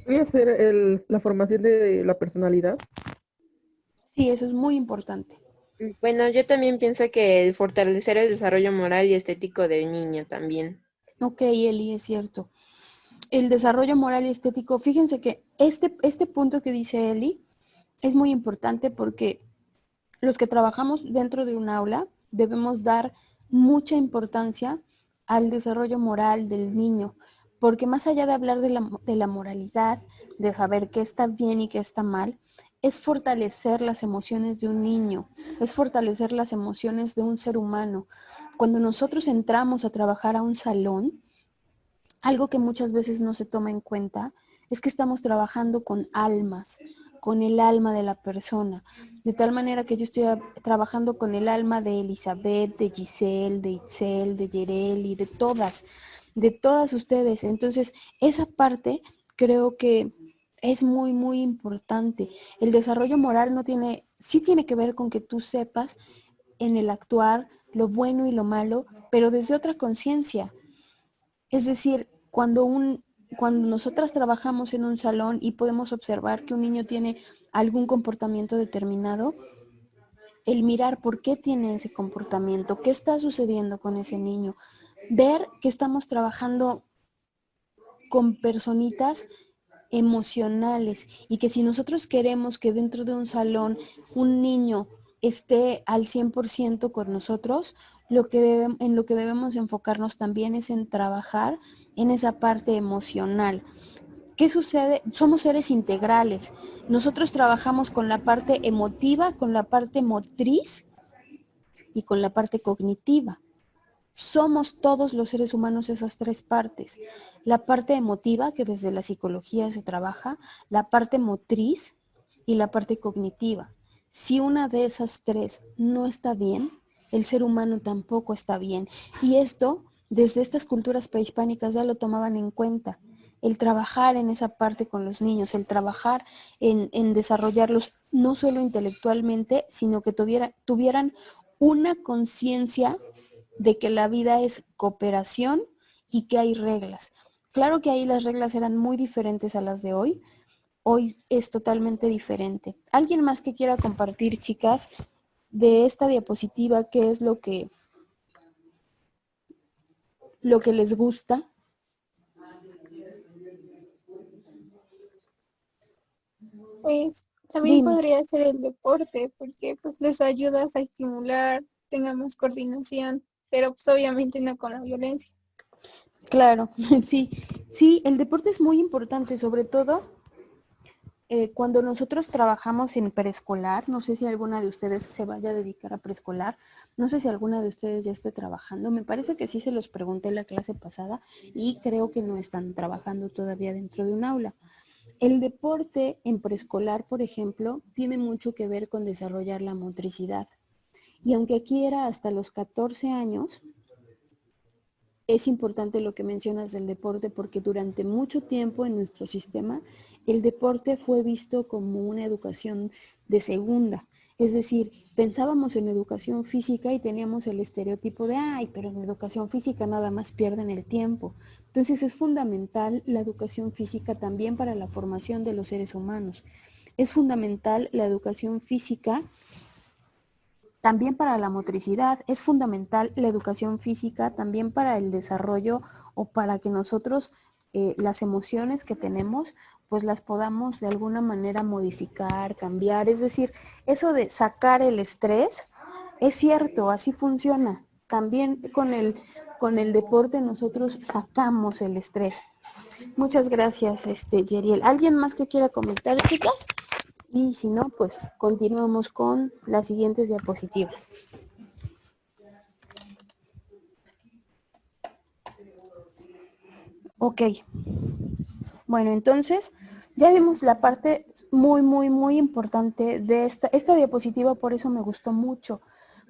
Voy a hacer la formación de la personalidad. Sí, eso es muy importante. Bueno, yo también pienso que el fortalecer el desarrollo moral y estético del niño también. Ok, Eli, es cierto. El desarrollo moral y estético, fíjense que este punto que dice Eli es muy importante porque los que trabajamos dentro de un aula debemos dar mucha importancia al desarrollo moral del niño, porque más allá de hablar de la moralidad, de saber qué está bien y qué está mal, es fortalecer las emociones de un niño, es fortalecer las emociones de un ser humano. Cuando nosotros entramos a trabajar a un salón, algo que muchas veces no se toma en cuenta es que estamos trabajando con almas, con el alma de la persona, de tal manera que yo estoy trabajando con el alma de Elizabeth, de Giselle, de Itzel, de Yereli, de todas ustedes. Entonces, esa parte creo que es muy, muy importante. El desarrollo moral sí tiene que ver con que tú sepas en el actuar lo bueno y lo malo, pero desde otra conciencia. Es decir, cuando nosotras trabajamos en un salón y podemos observar que un niño tiene algún comportamiento determinado, el mirar por qué tiene ese comportamiento, qué está sucediendo con ese niño, ver que estamos trabajando con personitas emocionales y que si nosotros queremos que dentro de un salón un niño esté al 100% con nosotros, en lo que debemos enfocarnos también es en trabajar en esa parte emocional. ¿Qué sucede? Somos seres integrales. Nosotros trabajamos con la parte emotiva, con la parte motriz y con la parte cognitiva. Somos todos los seres humanos esas tres partes. La parte emotiva, que desde la psicología se trabaja, la parte motriz y la parte cognitiva. Si una de esas tres no está bien, el ser humano tampoco está bien. Y esto, desde estas culturas prehispánicas ya lo tomaban en cuenta. El trabajar en esa parte con los niños, el trabajar en desarrollarlos no solo intelectualmente, sino que tuvieran una conciencia de que la vida es cooperación y que hay reglas. Claro que ahí las reglas eran muy diferentes a las de hoy. Hoy es totalmente diferente. ¿Alguien más que quiera compartir, chicas, de esta diapositiva qué es lo que les gusta? Pues también Dime. podría ser el deporte, porque pues les ayudas a estimular, tengan más coordinación, pero pues obviamente no con la violencia. Claro, sí, el deporte es muy importante, sobre todo cuando nosotros trabajamos en preescolar. No sé si alguna de ustedes se vaya a dedicar a preescolar, no sé si alguna de ustedes ya esté trabajando, me parece que sí se los pregunté en la clase pasada y creo que no están trabajando todavía dentro de un aula. El deporte en preescolar, por ejemplo, tiene mucho que ver con desarrollar la motricidad. Y aunque aquí era hasta los 14 años, es importante lo que mencionas del deporte porque durante mucho tiempo en nuestro sistema el deporte fue visto como una educación de segunda. Es decir, pensábamos en educación física y teníamos el estereotipo de, ay, pero en educación física nada más pierden el tiempo. Entonces es fundamental la educación física también para la formación de los seres humanos. Es fundamental la educación física también para la motricidad, es fundamental la educación física también para el desarrollo o para que nosotros las emociones que tenemos pues las podamos de alguna manera modificar, cambiar. Es decir, eso de sacar el estrés, es cierto, así funciona. También con el deporte nosotros sacamos el estrés. Muchas gracias, Yeriel. ¿Alguien más que quiera comentar, chicas? Y si no, pues continuamos con las siguientes diapositivas. Ok. Bueno, entonces ya vimos la parte muy importante de esta diapositiva, por eso me gustó mucho,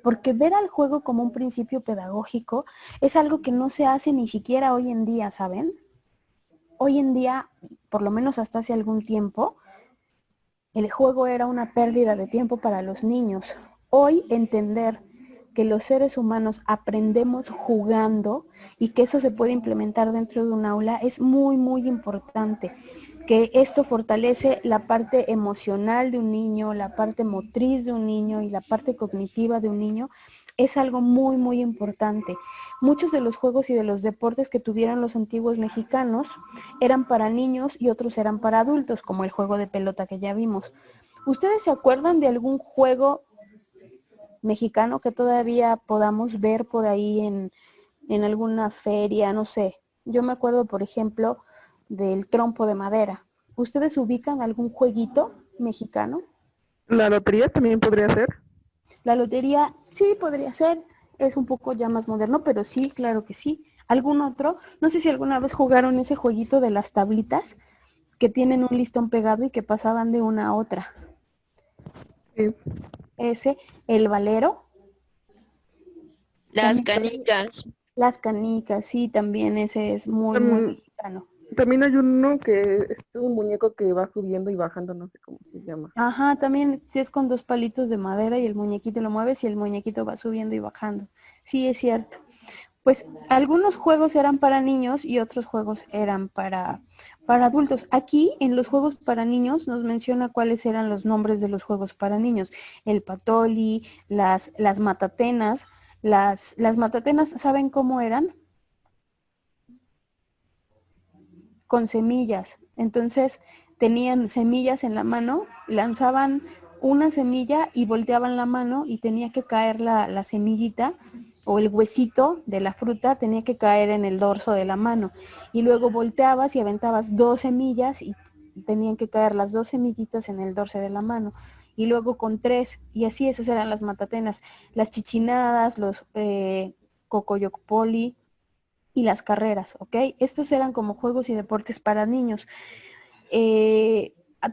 porque ver al juego como un principio pedagógico es algo que no se hace ni siquiera hoy en día, ¿saben? Hoy en día, por lo menos hasta hace algún tiempo, el juego era una pérdida de tiempo para los niños. Hoy entender que los seres humanos aprendemos jugando y que eso se puede implementar dentro de un aula es muy importante. Que esto fortalece la parte emocional de un niño, la parte motriz de un niño y la parte cognitiva de un niño es algo muy importante. Muchos de los juegos y de los deportes que tuvieron los antiguos mexicanos eran para niños y otros eran para adultos, como el juego de pelota que ya vimos. ¿Ustedes se acuerdan de algún juego mexicano que todavía podamos ver por ahí en alguna feria? No sé. Yo me acuerdo, por ejemplo, del trompo de madera. ¿Ustedes ubican algún jueguito mexicano? La lotería también podría ser. La lotería, sí, podría ser. Es un poco ya más moderno, pero sí, claro que sí. ¿Algún otro? No sé si alguna vez jugaron ese jueguito de las tablitas que tienen un listón pegado y que pasaban de una a otra. Sí. Ese, el valero. Las También, canicas. las canicas, sí, también ese es muy mexicano. También hay uno que es un muñeco que va subiendo y bajando, no sé cómo se llama. Ajá, también sí es con 2 palitos de madera y el muñequito lo mueves y el muñequito va subiendo y bajando. Sí, es cierto. Pues algunos juegos eran para niños y otros juegos eran para adultos. Aquí en los juegos para niños nos menciona cuáles eran los nombres de los juegos para niños. El patoli, las matatenas. Las matatenas, ¿saben cómo eran? Con semillas. Entonces tenían semillas en la mano, lanzaban una semilla y volteaban la mano y tenía que caer la semillita o el huesito de la fruta tenía que caer en el dorso de la mano. Y luego volteabas y aventabas 2 semillas y tenían que caer las 2 semillitas en el dorso de la mano. Y luego con 3, y así esas eran las matatenas. Las chichinadas, los cocoyocpoli, y las carreras, ¿ok? Estos eran como juegos y deportes para niños.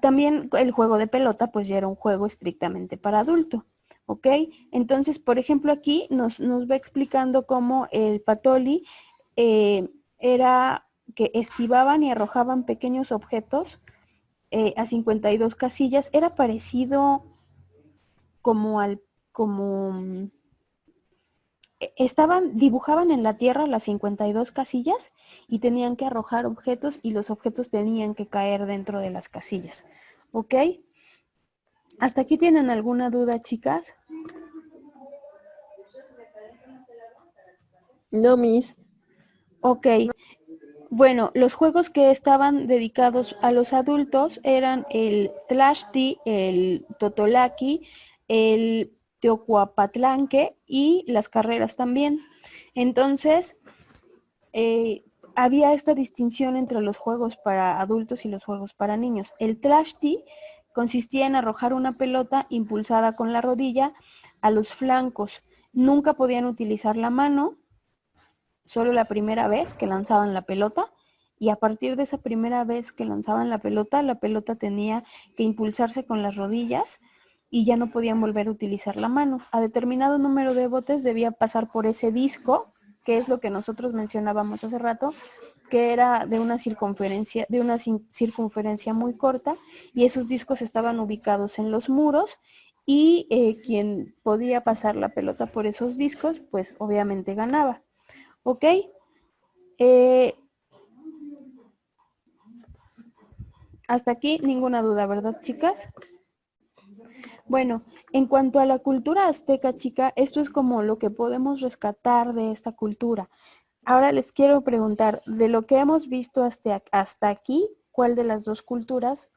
También el juego de pelota, pues ya era un juego estrictamente para adulto, ¿ok? Entonces, por ejemplo, aquí nos va explicando cómo el patoli era que esquivaban y arrojaban pequeños objetos a 52 casillas. Era parecido como dibujaban en la tierra las 52 casillas y tenían que arrojar objetos y los objetos tenían que caer dentro de las casillas. ¿Ok? ¿Hasta aquí tienen alguna duda, chicas? No, Miss. Ok. Bueno, los juegos que estaban dedicados a los adultos eran el Tlaxti, el Totolaki, el Teocuapatlanque y las carreras también. Entonces, había esta distinción entre los juegos para adultos y los juegos para niños. El Tlaxti consistía en arrojar una pelota impulsada con la rodilla a los flancos. Nunca podían utilizar la mano, solo la primera vez que lanzaban la pelota, y a partir de esa primera vez que lanzaban la pelota tenía que impulsarse con las rodillas y ya no podían volver a utilizar la mano. A determinado número de botes debía pasar por ese disco que es lo que nosotros mencionábamos hace rato, que era de una circunferencia muy corta, y esos discos estaban ubicados en los muros, y quien podía pasar la pelota por esos discos, pues obviamente ganaba. ¿Ok? Hasta aquí ninguna duda, ¿verdad, chicas? Bueno, en cuanto a la cultura azteca, chica, esto es como lo que podemos rescatar de esta cultura. Ahora les quiero preguntar, de lo que hemos visto hasta aquí, ¿cuál de las dos culturas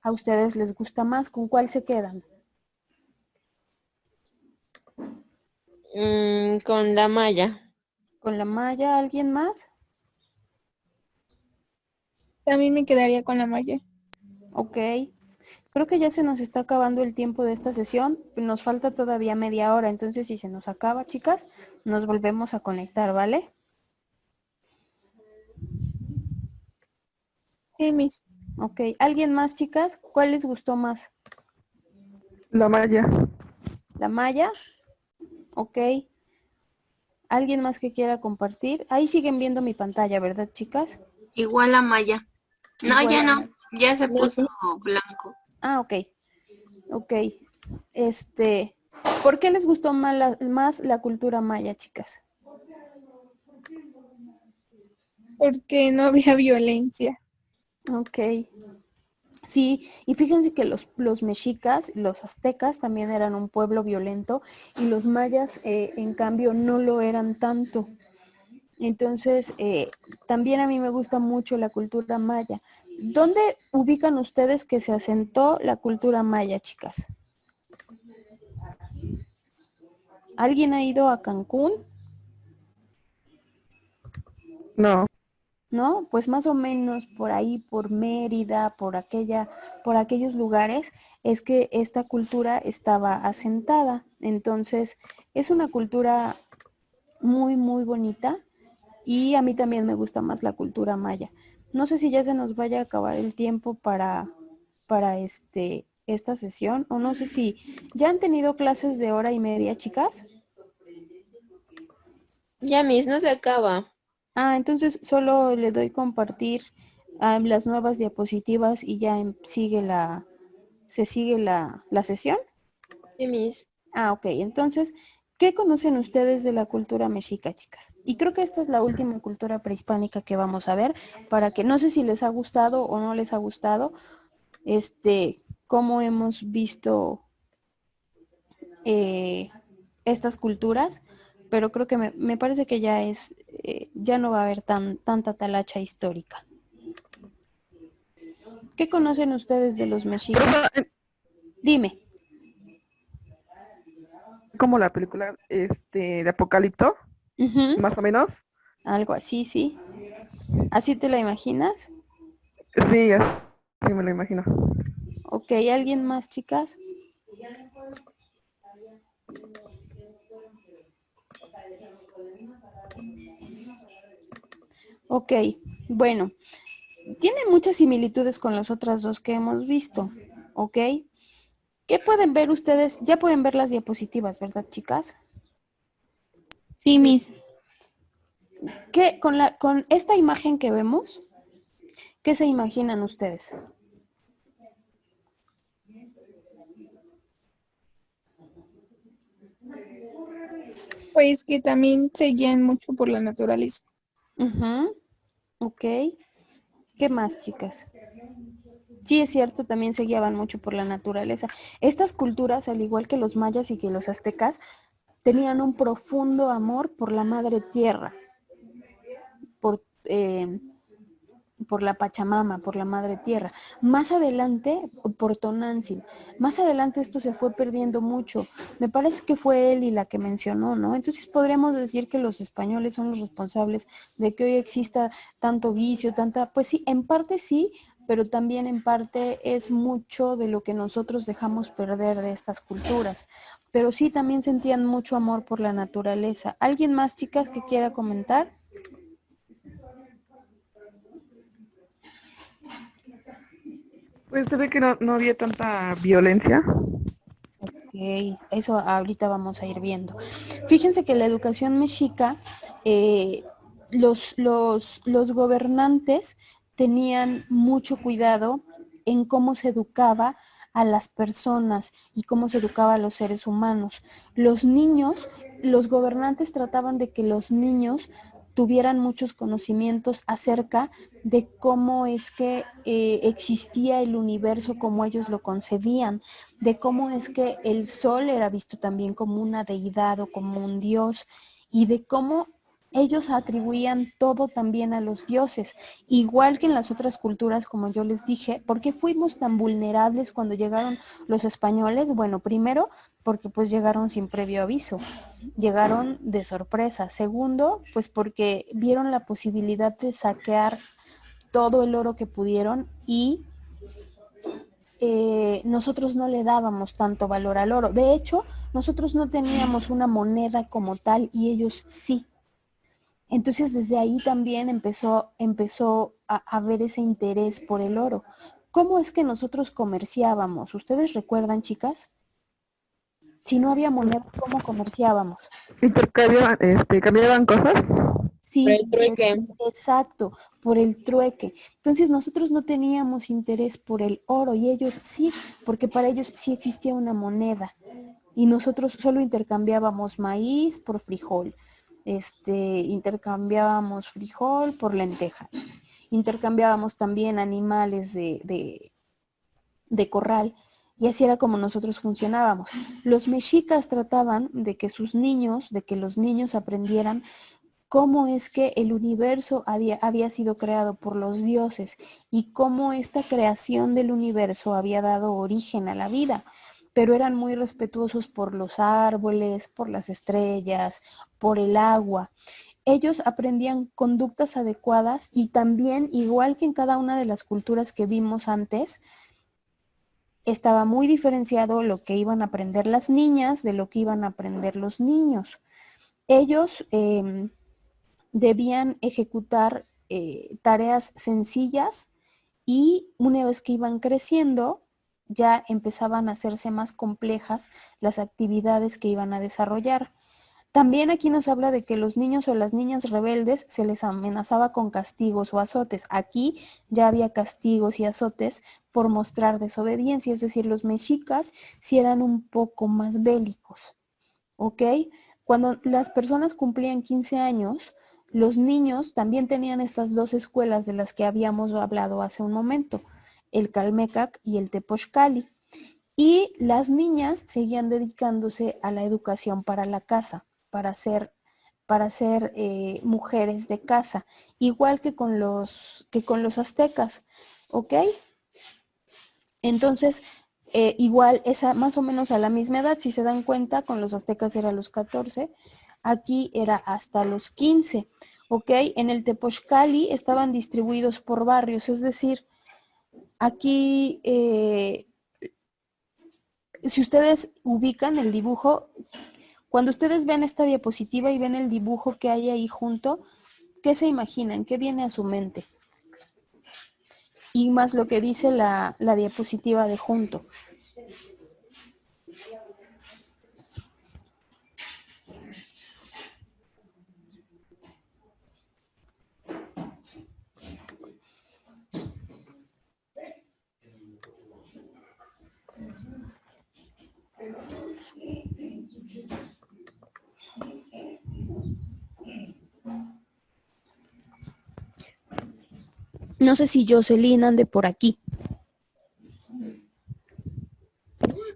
a ustedes les gusta más? ¿Con cuál se quedan? Con la maya. ¿Con la maya? ¿Alguien más? También me quedaría con la maya. Ok. Creo que ya se nos está acabando el tiempo de esta sesión. Nos falta todavía media hora, entonces si se nos acaba, chicas, nos volvemos a conectar, ¿vale? Sí, Miss. Ok. ¿Alguien más, chicas? ¿Cuál les gustó más? La malla. ¿La maya? Ok. ¿Alguien más que quiera compartir? Ahí siguen viendo mi pantalla, ¿verdad, chicas? Igual la malla. No, Igual ya la no. maya. Ya se No, puso sí. blanco. Ah, ok. Ok. ¿Por qué les gustó más la cultura maya, chicas? Porque no había violencia. Ok. Sí, y fíjense que los mexicas, los aztecas también eran un pueblo violento, y los mayas, en cambio, no lo eran tanto. Entonces, también a mí me gusta mucho la cultura maya. ¿Dónde ubican ustedes que se asentó la cultura maya, chicas? ¿Alguien ha ido a Cancún? No. ¿No? Pues más o menos por ahí, por Mérida, por aquellos lugares, es que esta cultura estaba asentada. Entonces, es una cultura muy, muy bonita, y a mí también me gusta más la cultura maya. No sé si ya se nos vaya a acabar el tiempo para esta sesión, o no sé si ya han tenido clases de hora y media, chicas. Ya, Miss, no se acaba. Ah, entonces solo le doy compartir las nuevas diapositivas, y ya se sigue la sesión. Sí, Miss. Ah, ok. Entonces, ¿qué conocen ustedes de la cultura mexica, chicas? Y creo que esta es la última cultura prehispánica que vamos a ver, para que no sé si les ha gustado o no les ha gustado, cómo hemos visto estas culturas, pero creo que me parece que ya no va a haber tanta talacha histórica. ¿Qué conocen ustedes de los mexicas? Dime. Como la película de Apocalipto, Ujú. más o menos. Algo así, sí. ¿Así te la imaginas? Sí, así me lo imagino. Ok, ¿alguien más, chicas? Ok, bueno, tiene muchas similitudes con las otras dos que hemos visto, ¿ok? ¿Qué pueden ver ustedes? Ya pueden ver las diapositivas, ¿verdad, chicas? Sí, Miss. ¿Qué, con esta imagen que vemos, qué se imaginan ustedes? Pues que también se guían mucho por la naturaleza. Ujú, ok. ¿Qué más, chicas? Sí, es cierto, también se guiaban mucho por la naturaleza. Estas culturas, al igual que los mayas y que los aztecas, tenían un profundo amor por la madre tierra, por, eh, por la Pachamama, por la madre tierra. Más adelante, por Tonantzin. Más adelante esto se fue perdiendo mucho. Me parece que fue él y la que mencionó, ¿no? Entonces podríamos decir que los españoles son los responsables de que hoy exista tanto vicio, pues sí, en parte sí, pero también en parte es mucho de lo que nosotros dejamos perder de estas culturas. Pero sí, también sentían mucho amor por la naturaleza. ¿Alguien más, chicas, que quiera comentar? Pues se ve que no había tanta violencia. Ok, eso ahorita vamos a ir viendo. Fíjense que la educación mexica los gobernantes tenían mucho cuidado en cómo se educaba a las personas y cómo se educaba a los seres humanos. Los niños, los gobernantes trataban de que los niños tuvieran muchos conocimientos acerca de cómo es que existía el universo como ellos lo concebían, de cómo es que el sol era visto también como una deidad o como un dios, y de cómo ellos atribuían todo también a los dioses, igual que en las otras culturas, como yo les dije. ¿Por qué fuimos tan vulnerables cuando llegaron los españoles? Bueno, primero, porque pues llegaron sin previo aviso, llegaron de sorpresa. Segundo, pues porque vieron la posibilidad de saquear todo el oro que pudieron y nosotros no le dábamos tanto valor al oro. De hecho, nosotros no teníamos una moneda como tal y ellos sí. Entonces desde ahí también empezó a haber ese interés por el oro. ¿Cómo es que nosotros comerciábamos? ¿Ustedes recuerdan, chicas? Si no había moneda, ¿cómo comerciábamos? Intercambiaban, cambiaban cosas. Sí, Por el trueque. exacto, por el trueque. Entonces nosotros no teníamos interés por el oro y ellos sí, porque para ellos sí existía una moneda y nosotros solo intercambiábamos maíz por frijol, intercambiábamos frijol por lenteja, intercambiábamos también animales de corral, y así era como nosotros funcionábamos. Los mexicas trataban de que los niños aprendieran cómo es que el universo había sido creado por los dioses y cómo esta creación del universo había dado origen a la vida, pero eran muy respetuosos por los árboles, por las estrellas, por el agua. Ellos aprendían conductas adecuadas y también, igual que en cada una de las culturas que vimos antes, estaba muy diferenciado lo que iban a aprender las niñas de lo que iban a aprender los niños. Ellos debían ejecutar tareas sencillas y una vez que iban creciendo, ya empezaban a hacerse más complejas las actividades que iban a desarrollar. También aquí nos habla de que los niños o las niñas rebeldes se les amenazaba con castigos o azotes. Aquí ya había castigos y azotes por mostrar desobediencia, es decir, los mexicas sí eran un poco más bélicos, ¿ok? Cuando las personas cumplían 15 años, los niños también tenían estas dos escuelas de las que habíamos hablado hace un momento, el Calmecac y el Tepochcali. Y las niñas seguían dedicándose a la educación para la casa, para ser mujeres de casa, igual que con los aztecas, ¿ok? Entonces, igual más o menos a la misma edad, si se dan cuenta, con los aztecas era a los 14, aquí era hasta los 15, ¿ok? En el Tepochcali estaban distribuidos por barrios, es decir, aquí, si ustedes ubican el dibujo, cuando ustedes ven esta diapositiva y ven el dibujo que hay ahí junto, ¿qué se imaginan? ¿Qué viene a su mente? Y más lo que dice la diapositiva de junto. No sé si Jocelyn ande por aquí.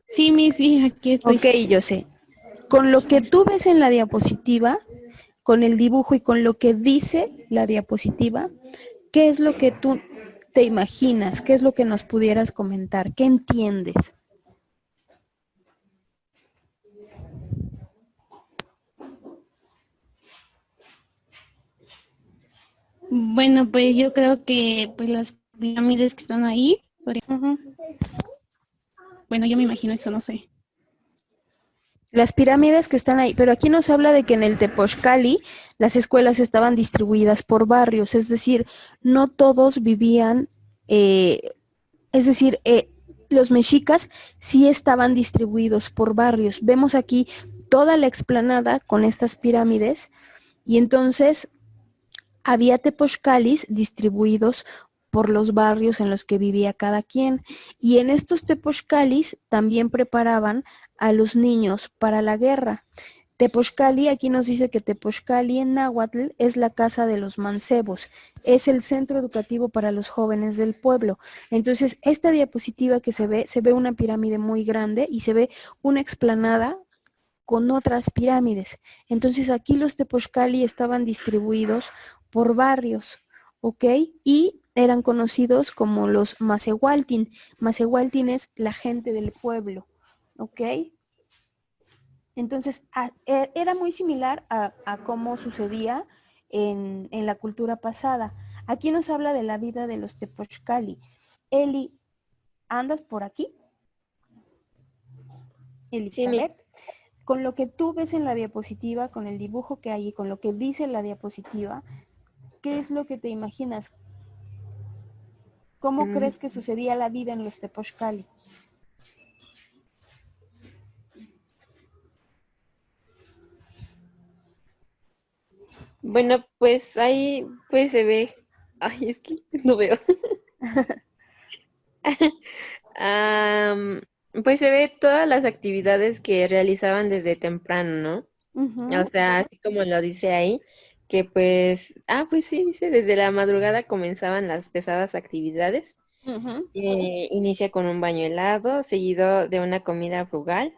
Sí, sí, aquí estoy. Ok, yo sé. Con lo que tú ves en la diapositiva, con el dibujo y con lo que dice la diapositiva, ¿qué es lo que tú te imaginas? ¿Qué es lo que nos pudieras comentar? ¿Qué entiendes? Bueno, pues yo creo que pues las pirámides que están ahí, bueno, yo me imagino eso, no sé. Las pirámides que están ahí, pero aquí nos habla de que en el Tepochcali las escuelas estaban distribuidas por barrios, es decir, no todos vivían, los mexicas sí estaban distribuidos por barrios. Vemos aquí toda la explanada con estas pirámides Y entonces había tepochcalis distribuidos por los barrios en los que vivía cada quien. Y en estos tepochcalis también preparaban a los niños para la guerra. Tepochcali, aquí nos dice que Tepochcali en náhuatl es la casa de los mancebos, es el centro educativo para los jóvenes del pueblo. Entonces, esta diapositiva que se ve una pirámide muy grande y se ve una explanada con otras pirámides. Entonces, aquí los Tepochcali estaban distribuidos por barrios, ¿ok? Y eran conocidos como los Macehualtin. Macehualtin es la gente del pueblo, ¿ok? Entonces, era muy similar a cómo sucedía en la cultura pasada. Aquí nos habla de la vida de los Tepochcali. Eli, ¿andas por aquí? Elizabeth. Con lo que tú ves en la diapositiva, con el dibujo que hay y con lo que dice la diapositiva, ¿qué es lo que te imaginas? ¿Cómo crees que sucedía la vida en los Tepochcali? Bueno, pues ahí pues se ve. Ay, es que no veo. Am, pues se ve todas las actividades que realizaban desde temprano, ¿no? O sea, así como lo dice ahí, que pues, pues sí, dice, desde la madrugada comenzaban las pesadas actividades. Inicia con un baño helado, seguido de una comida frugal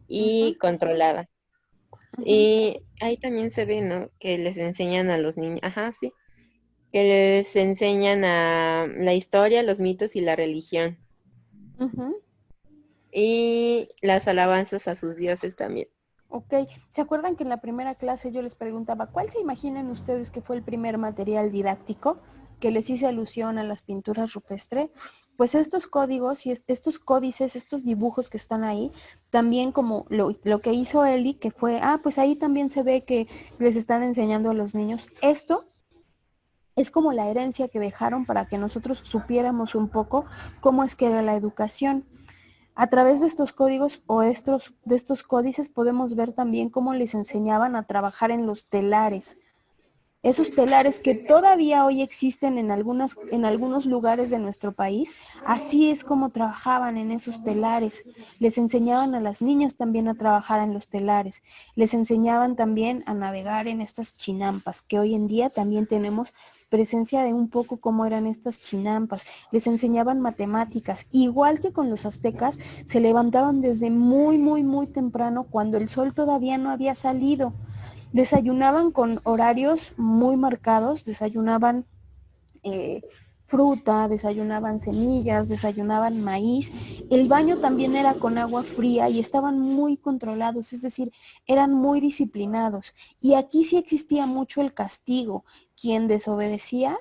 y controlada. Y ahí también se ve, ¿no? Que les enseñan a los niños, sí, que les enseñan a la historia, los mitos y la religión. Y las alabanzas a sus dioses también. Ok, ¿se acuerdan que en la primera clase yo les preguntaba cuál se imaginan ustedes que fue el primer material didáctico que les hice alusión a las pinturas rupestres? Pues estos códigos y estos códices, estos dibujos que están ahí, también como lo que hizo Eli, que fue, pues ahí también se ve que les están enseñando a los niños. Esto es como la herencia que dejaron para que nosotros supiéramos un poco cómo es que era la educación. A través de estos códigos o de estos códices podemos ver también cómo les enseñaban a trabajar en los telares. Esos telares que todavía hoy existen en algunos lugares de nuestro país, así es como trabajaban en esos telares. Les enseñaban a las niñas también a trabajar en los telares. Les enseñaban también a navegar en estas chinampas, que hoy en día también tenemos presencia de un poco cómo eran estas chinampas. Les enseñaban matemáticas, igual que con los aztecas, se levantaban desde muy, muy, muy temprano cuando el sol todavía no había salido. Desayunaban con horarios muy marcados, desayunaban fruta, desayunaban semillas, desayunaban maíz. El baño también era con agua fría y estaban muy controlados, es decir, eran muy disciplinados. Y aquí sí existía mucho el castigo. Quien desobedecía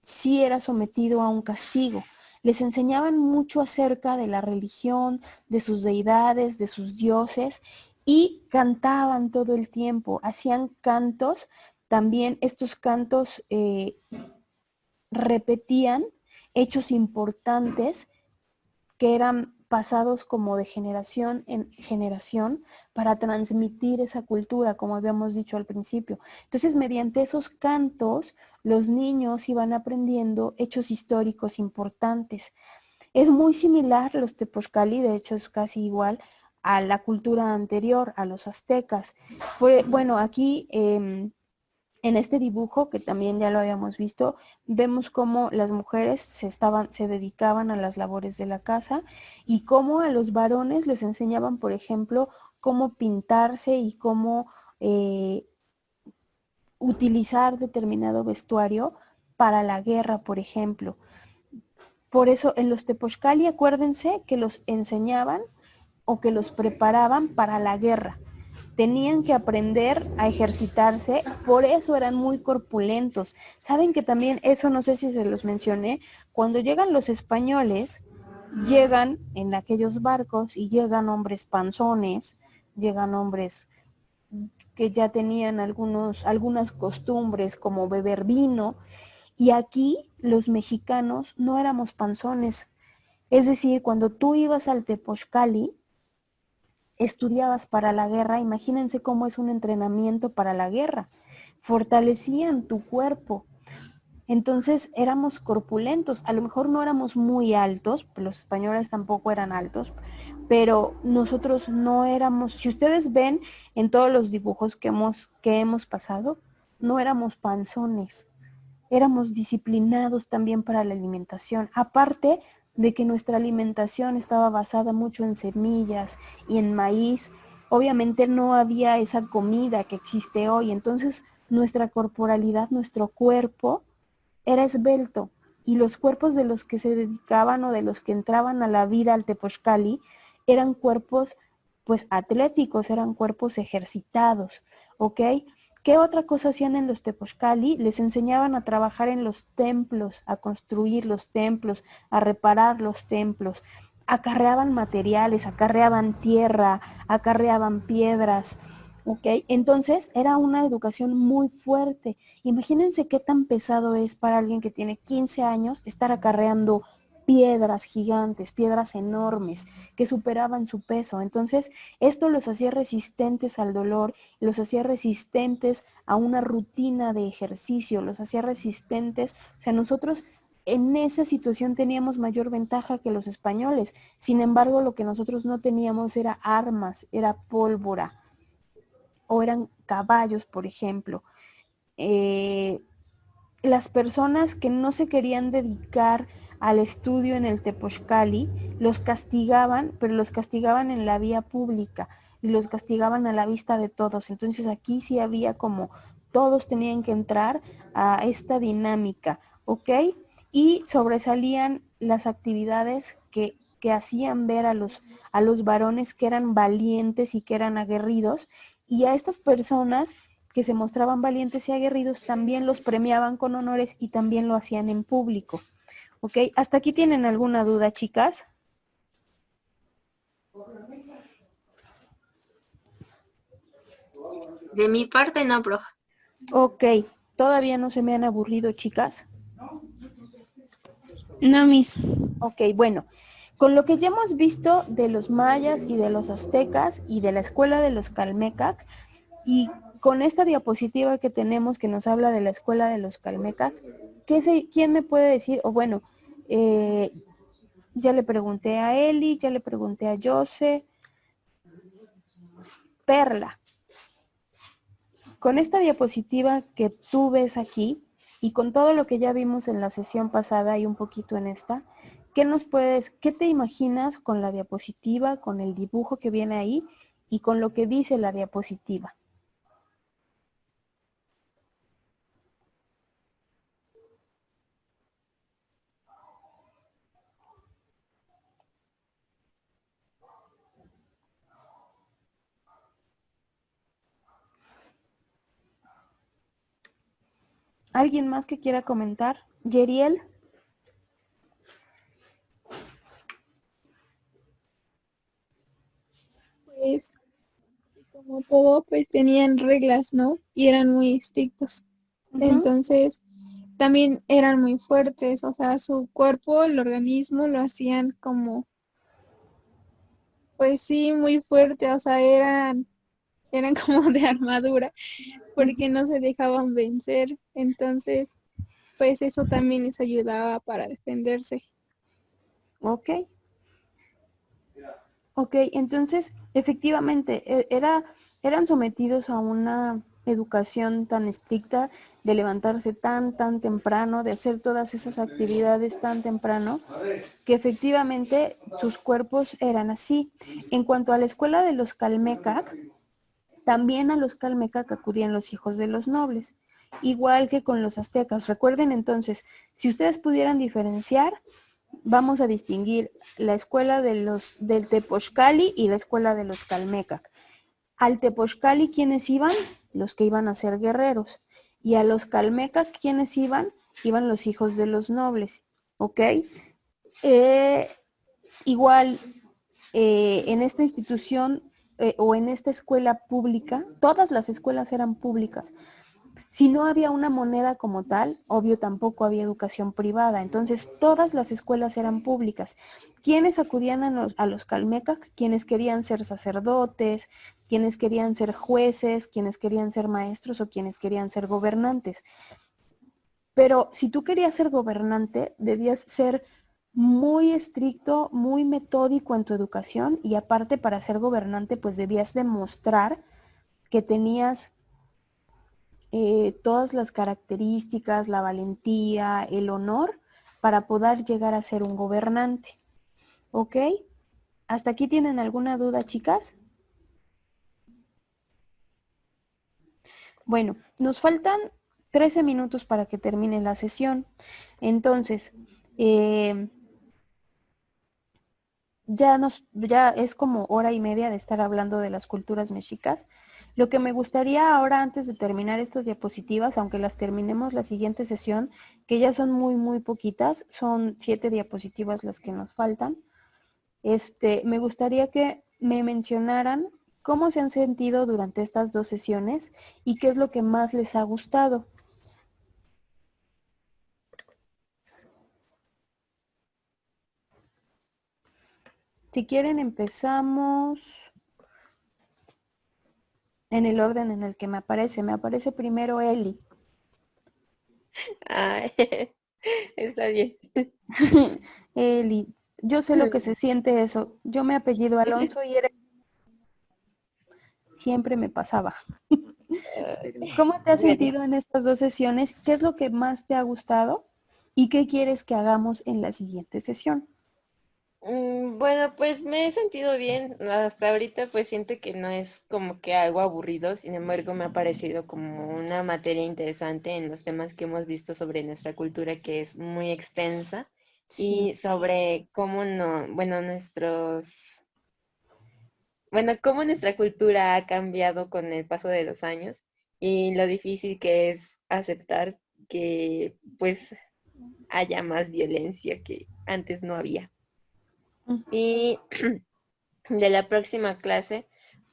sí era sometido a un castigo. Les enseñaban mucho acerca de la religión, de sus deidades, de sus dioses, y cantaban todo el tiempo, hacían cantos, también estos cantos repetían hechos importantes que eran pasados como de generación en generación para transmitir esa cultura, como habíamos dicho al principio. Entonces, mediante esos cantos, los niños iban aprendiendo hechos históricos importantes. Es muy similar los Tepochcali, de hecho es casi igual a la cultura anterior, a los aztecas. Bueno, aquí en este dibujo, que también ya lo habíamos visto, vemos cómo las mujeres se dedicaban a las labores de la casa y cómo a los varones les enseñaban, por ejemplo, cómo pintarse y cómo utilizar determinado vestuario para la guerra, por ejemplo. Por eso en los Tepochcali, acuérdense que los enseñaban o que los preparaban para la guerra. Tenían que aprender a ejercitarse, por eso eran muy corpulentos. Saben que también, eso no sé si se los mencioné, cuando llegan los españoles, llegan en aquellos barcos y llegan hombres panzones, llegan hombres que ya tenían algunas costumbres como beber vino, y aquí los mexicanos no éramos panzones. Es decir, cuando tú ibas al Tepochcali, estudiabas para la guerra, imagínense cómo es un entrenamiento para la guerra. fortalecían tu cuerpo. Entonces éramos corpulentos, a lo mejor no éramos muy altos, los españoles tampoco eran altos, pero nosotros no éramos, si ustedes ven en todos los dibujos que hemos pasado, no éramos panzones, éramos disciplinados también para la alimentación, aparte de que nuestra alimentación estaba basada mucho en semillas y en maíz. Obviamente no había esa comida que existe hoy, entonces nuestra corporalidad, nuestro cuerpo era esbelto, y los cuerpos de los que se dedicaban o de los que entraban a la vida al Tepochcali eran cuerpos pues atléticos, eran cuerpos ejercitados, ¿ok? ¿Qué otra cosa hacían en los Tepochcali? Les enseñaban a trabajar en los templos, a construir los templos, a reparar los templos, acarreaban materiales, acarreaban tierra, acarreaban piedras, ¿ok? Entonces era una educación muy fuerte. Imagínense qué tan pesado es para alguien que tiene 15 años estar acarreando piedras gigantes, piedras enormes que superaban su peso. Entonces, esto los hacía resistentes al dolor, los hacía resistentes a una rutina de ejercicio, los hacía resistentes, o sea, nosotros en esa situación teníamos mayor ventaja que los españoles. Sin embargo, lo que nosotros no teníamos era armas, era pólvora o eran caballos, por ejemplo. Las personas que no se querían dedicar al estudio en el Tepochcali, los castigaban, pero los castigaban en la vía pública y los castigaban a la vista de todos. Entonces aquí sí había como todos tenían que entrar a esta dinámica, ¿ok? Y sobresalían las actividades que hacían ver a los varones que eran valientes y que eran aguerridos, y a estas personas que se mostraban valientes y aguerridos también los premiaban con honores y también lo hacían en público. ¿Ok? ¿Hasta aquí tienen alguna duda, chicas? De mi parte no, profe. Ok, ¿todavía no se me han aburrido, chicas? No, mis. Ok, bueno, con lo que ya hemos visto de los mayas y de los aztecas y de la escuela de los Calmecac, y con esta diapositiva que tenemos que nos habla de la escuela de los Calmecac, ¿quién me puede decir? O bueno, ya le pregunté a Eli, ya le pregunté a Jose. Perla, con esta diapositiva que tú ves aquí y con todo lo que ya vimos en la sesión pasada y un poquito en esta, qué te imaginas con la diapositiva, con el dibujo que viene ahí y con lo que dice la diapositiva? ¿Alguien más que quiera comentar? ¿Yeriel? Pues como todo, pues tenían reglas, ¿no? Y eran muy estrictos. Entonces, también eran muy fuertes, o sea, su cuerpo, el organismo lo hacían como, pues sí, muy fuerte, o sea, eran como de armadura, porque no se dejaban vencer. Entonces, pues eso también les ayudaba para defenderse. Ok. Ok, entonces, efectivamente, eran sometidos a una educación tan estricta de levantarse tan temprano, de hacer todas esas actividades tan temprano, que efectivamente sus cuerpos eran así. En cuanto a la escuela de los Calmecac, también a los Calmecac acudían los hijos de los nobles, igual que con los aztecas. Recuerden entonces, si ustedes pudieran diferenciar, vamos a distinguir la escuela del Tepochcali y la escuela de los Calmecac. Al Tepochcali, ¿quiénes iban? Los que iban a ser guerreros. Y a los Calmecac, ¿quiénes iban? Iban los hijos de los nobles. ¿Ok? Igual, en esta institución o en esta escuela pública, todas las escuelas eran públicas. Si no había una moneda como tal, obvio tampoco había educación privada. Entonces todas las escuelas eran públicas. ¿Quiénes acudían a los Calmecac? Quienes querían ser sacerdotes, quienes querían ser jueces, quienes querían ser maestros o quienes querían ser gobernantes. Pero si tú querías ser gobernante, debías ser muy estricto, muy metódico en tu educación y aparte para ser gobernante pues debías demostrar que tenías todas las características, la valentía, el honor para poder llegar a ser un gobernante. ¿Ok? ¿Hasta aquí tienen alguna duda, chicas? Bueno, nos faltan 13 minutos para que termine la sesión. Entonces, ya es como hora y media de estar hablando de las culturas mexicas. Lo que me gustaría ahora, antes de terminar estas diapositivas, aunque las terminemos la siguiente sesión, que ya son muy poquitas, son 7 diapositivas las que nos faltan, me gustaría que me mencionaran cómo se han sentido durante estas 2 sesiones y qué es lo que más les ha gustado. Si quieren, empezamos en el orden en el que me aparece. Me aparece primero Eli. Ay, está bien. Eli, yo sé lo que se siente eso. Yo me apellido Alonso y siempre me pasaba. ¿Cómo te has Bueno, sentido en estas 2 sesiones? ¿Qué es lo que más te ha gustado? ¿Y qué quieres que hagamos en la siguiente sesión? bueno, pues me he sentido bien. Hasta ahorita pues siento que no es como que algo aburrido, sin embargo me ha parecido como una materia interesante en los temas que hemos visto sobre nuestra cultura, que es muy extensa, Sí. y sobre cómo no, cómo nuestra cultura ha cambiado con el paso de los años y lo difícil que es aceptar que pues haya más violencia que antes no había. Y de la próxima clase,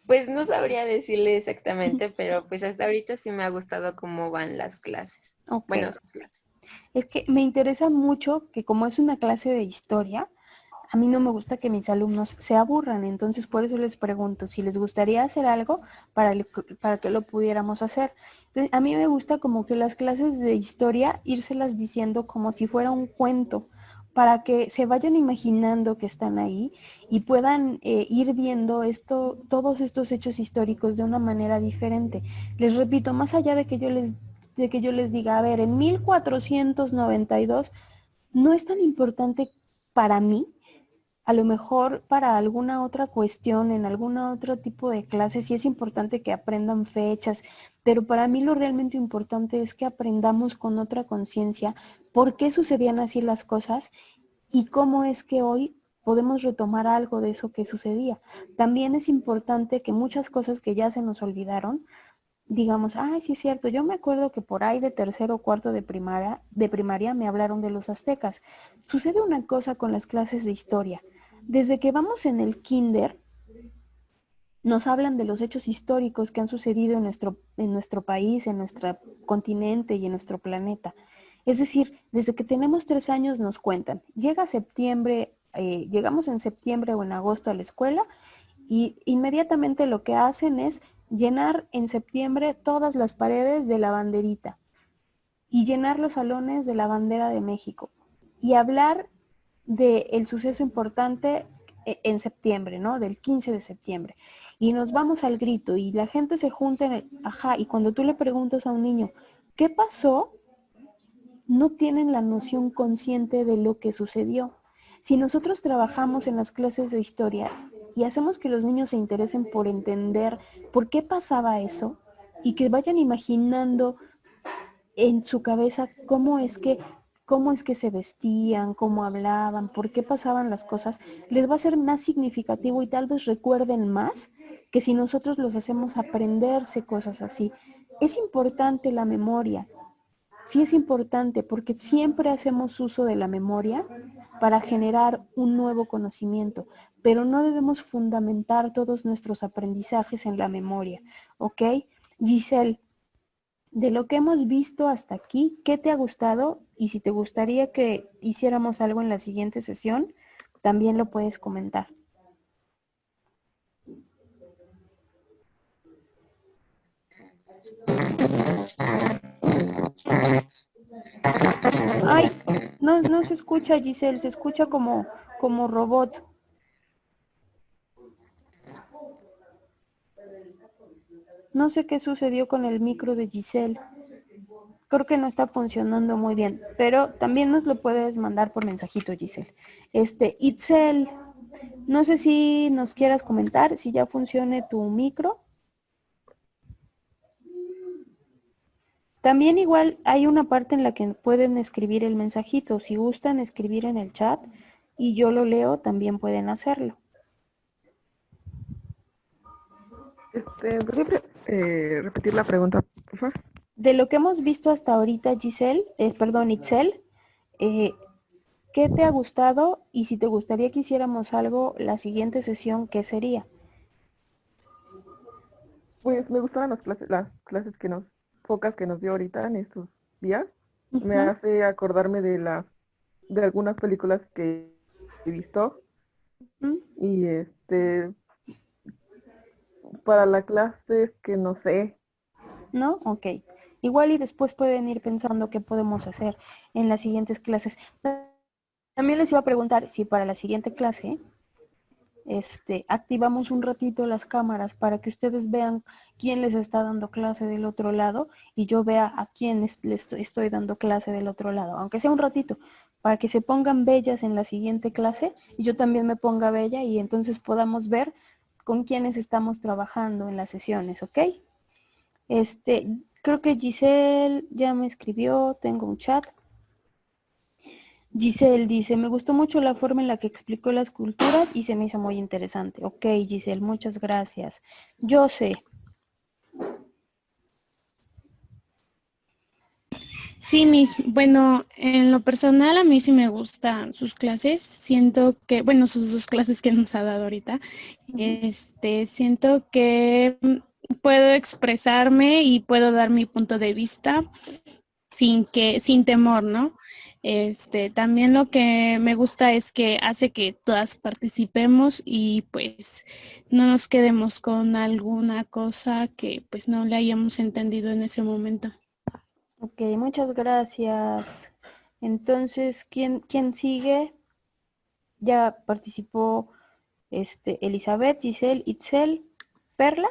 pues no sabría decirle exactamente, pero pues hasta ahorita sí me ha gustado cómo van las clases. Ok. Bueno, sus clases. Es que me interesa mucho que como es una clase de historia, a mí no me gusta que mis alumnos se aburran, entonces por eso les pregunto si les gustaría hacer algo para que lo pudiéramos hacer. Entonces, a mí me gusta como que las clases de historia írselas diciendo como si fuera un cuento, para que se vayan imaginando que están ahí y puedan ir viendo todos estos hechos históricos de una manera diferente. Les repito, más allá de que yo les diga, a ver, en 1492 no es tan importante para mí, a lo mejor para alguna otra cuestión, en algún otro tipo de clase, sí es importante que aprendan fechas, pero para mí lo realmente importante es que aprendamos con otra conciencia por qué sucedían así las cosas y cómo es que hoy podemos retomar algo de eso que sucedía. También es importante que muchas cosas que ya se nos olvidaron, digamos, ay, sí es cierto, yo me acuerdo que por ahí de tercero o cuarto de primaria me hablaron de los aztecas. Sucede una cosa con las clases de historia. Desde que vamos en el kinder, nos hablan de los hechos históricos que han sucedido en nuestro país, en nuestro continente y en nuestro planeta. Es decir, desde que tenemos 3 años nos cuentan. Llega septiembre, llegamos en septiembre o en agosto a la escuela y inmediatamente lo que hacen es llenar en septiembre todas las paredes de la banderita y llenar los salones de la bandera de México y hablar del suceso importante en septiembre, ¿no? Del 15 de septiembre. Y nos vamos al grito y la gente se junta, ajá, y cuando tú le preguntas a un niño, ¿qué pasó? No tienen la noción consciente de lo que sucedió. Si nosotros trabajamos en las clases de historia y hacemos que los niños se interesen por entender por qué pasaba eso y que vayan imaginando en su cabeza cómo es que se vestían, cómo hablaban, por qué pasaban las cosas, les va a ser más significativo y tal vez recuerden más que si nosotros los hacemos aprenderse cosas así. Es importante la memoria, sí es importante porque siempre hacemos uso de la memoria para generar un nuevo conocimiento, pero no debemos fundamentar todos nuestros aprendizajes en la memoria, ¿ok? Giselle, De lo que hemos visto hasta aquí, ¿qué te ha gustado? Y si te gustaría que hiciéramos algo en la siguiente sesión, también lo puedes comentar. Ay, no se escucha, Giselle, se escucha como robot. No sé qué sucedió con el micro de Giselle. Creo que no está funcionando muy bien, pero también nos lo puedes mandar por mensajito, Giselle. Itzel, no sé si nos quieras comentar si ya funcione tu micro. También igual hay una parte en la que pueden escribir el mensajito. Si gustan escribir en el chat y yo lo leo, también pueden hacerlo. ¿Podría repetir la pregunta, por favor? De lo que hemos visto hasta ahorita, Itzel, ¿qué te ha gustado? Y si te gustaría que hiciéramos algo, la siguiente sesión, ¿qué sería? Pues me gustaban las clases pocas que nos dio ahorita en estos días. Me Ujú. hace acordarme de algunas películas que he visto y para la clase es que no sé. ¿No? Ok. Igual y después pueden ir pensando qué podemos hacer en las siguientes clases. También les iba a preguntar si para la siguiente clase activamos un ratito las cámaras para que ustedes vean quién les está dando clase del otro lado y yo vea a quién les estoy dando clase del otro lado, aunque sea un ratito, para que se pongan bellas en la siguiente clase y yo también me ponga bella y entonces podamos ver con quiénes estamos trabajando en las sesiones, ¿ok? Creo que Giselle ya me escribió, tengo un chat. Giselle dice, me gustó mucho la forma en la que explicó las culturas y se me hizo muy interesante. Ok, Giselle, muchas gracias. Yo sé. Sí, bueno, en lo personal a mí sí me gustan sus clases. Siento que, bueno, sus dos clases que nos ha dado ahorita, siento que puedo expresarme y puedo dar mi punto de vista sin temor, ¿no? También lo que me gusta es que hace que todas participemos y pues no nos quedemos con alguna cosa que pues no le hayamos entendido en ese momento. Ok, muchas gracias. Entonces, ¿quién sigue? Ya participó Elizabeth, Giselle, Itzel, Perla.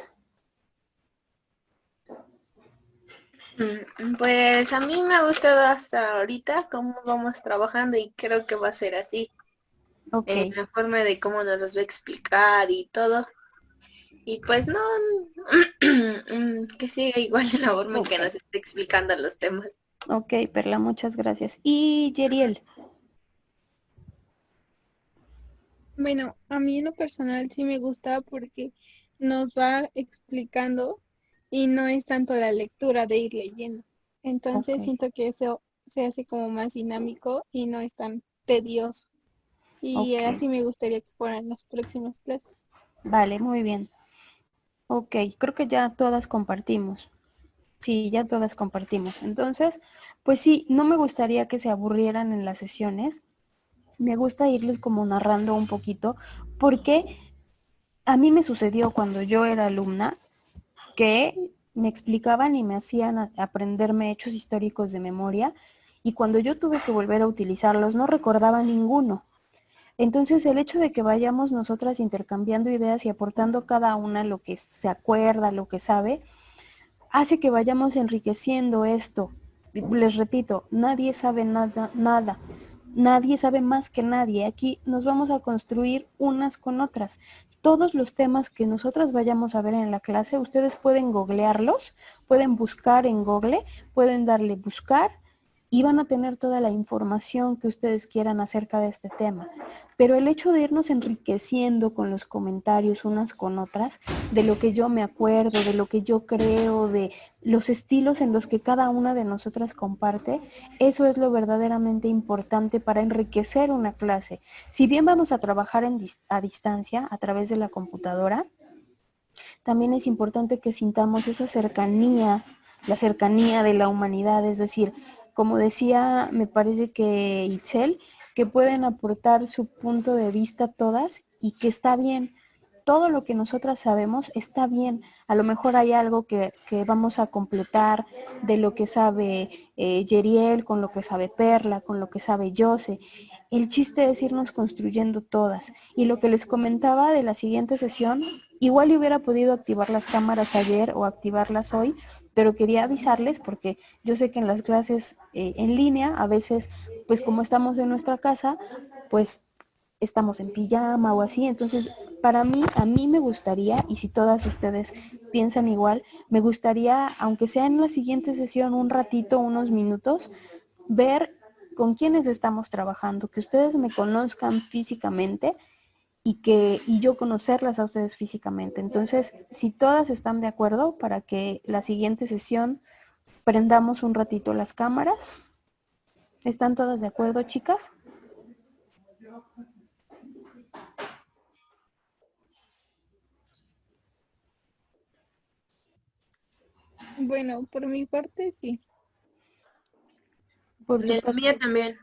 Pues a mí me ha gustado hasta ahorita cómo vamos trabajando y creo que va a ser así. Ok, La forma de cómo nos los va a explicar y todo. Y pues no, que siga igual de la forma en que nos está explicando los temas. ok, Perla, muchas gracias. Y Yeriel. Bueno, a mí en lo personal sí me gusta porque nos va explicando y no es tanto la lectura de ir leyendo. Entonces Ok, siento que eso se hace como más dinámico y no es tan tedioso. Y ok. así me gustaría que fueran las próximas clases. Vale, muy bien. Ok, creo que ya todas compartimos. Sí, ya todas compartimos. Entonces, pues sí, no me gustaría que se aburrieran en las sesiones. Me gusta irles como narrando un poquito, porque a mí me sucedió cuando yo era alumna que me explicaban y me hacían aprenderme hechos históricos de memoria, y cuando yo tuve que volver a utilizarlos no recordaba ninguno. Entonces, el hecho de que vayamos nosotras intercambiando ideas y aportando cada una lo que se acuerda, lo que sabe, hace que vayamos enriqueciendo esto. Les repito, nadie sabe nada. Nadie sabe más que nadie. Aquí nos vamos a construir unas con otras. Todos los temas que nosotras vayamos a ver en la clase, ustedes pueden googlearlos, pueden buscar en Google, pueden darle buscar y van a tener toda la información que ustedes quieran acerca de este tema. Pero el hecho de irnos enriqueciendo con los comentarios unas con otras, de lo que yo me acuerdo, de lo que yo creo, de los estilos en los que cada una de nosotras comparte, eso es lo verdaderamente importante para enriquecer una clase. Si bien vamos a trabajar a distancia a través de la computadora, también es importante que sintamos esa cercanía la cercanía de la humanidad, es decir, como decía, me parece que Itzel, que pueden aportar su punto de vista todas y que está bien. Todo lo que nosotras sabemos está bien. A lo mejor hay algo que vamos a completar de lo que sabe Yeriel, con lo que sabe Perla, con lo que sabe Jose. El chiste es irnos construyendo todas. Y lo que les comentaba de la siguiente sesión, igual hubiera podido activar las cámaras ayer o activarlas hoy, pero quería avisarles porque yo sé que en las clases en línea, a veces, pues como estamos en nuestra casa, pues estamos en pijama o así, entonces para mí, a mí me gustaría, y si todas ustedes piensan igual, me gustaría, aunque sea en la siguiente sesión, un ratito, unos minutos, ver con quiénes estamos trabajando, que ustedes me conozcan físicamente y yo conocerlas a ustedes físicamente. Entonces, si todas están de acuerdo para que la siguiente sesión prendamos un ratito las cámaras, ¿están todas de acuerdo, chicas? Bueno, por mi parte sí. Por tu De la parte, mía también.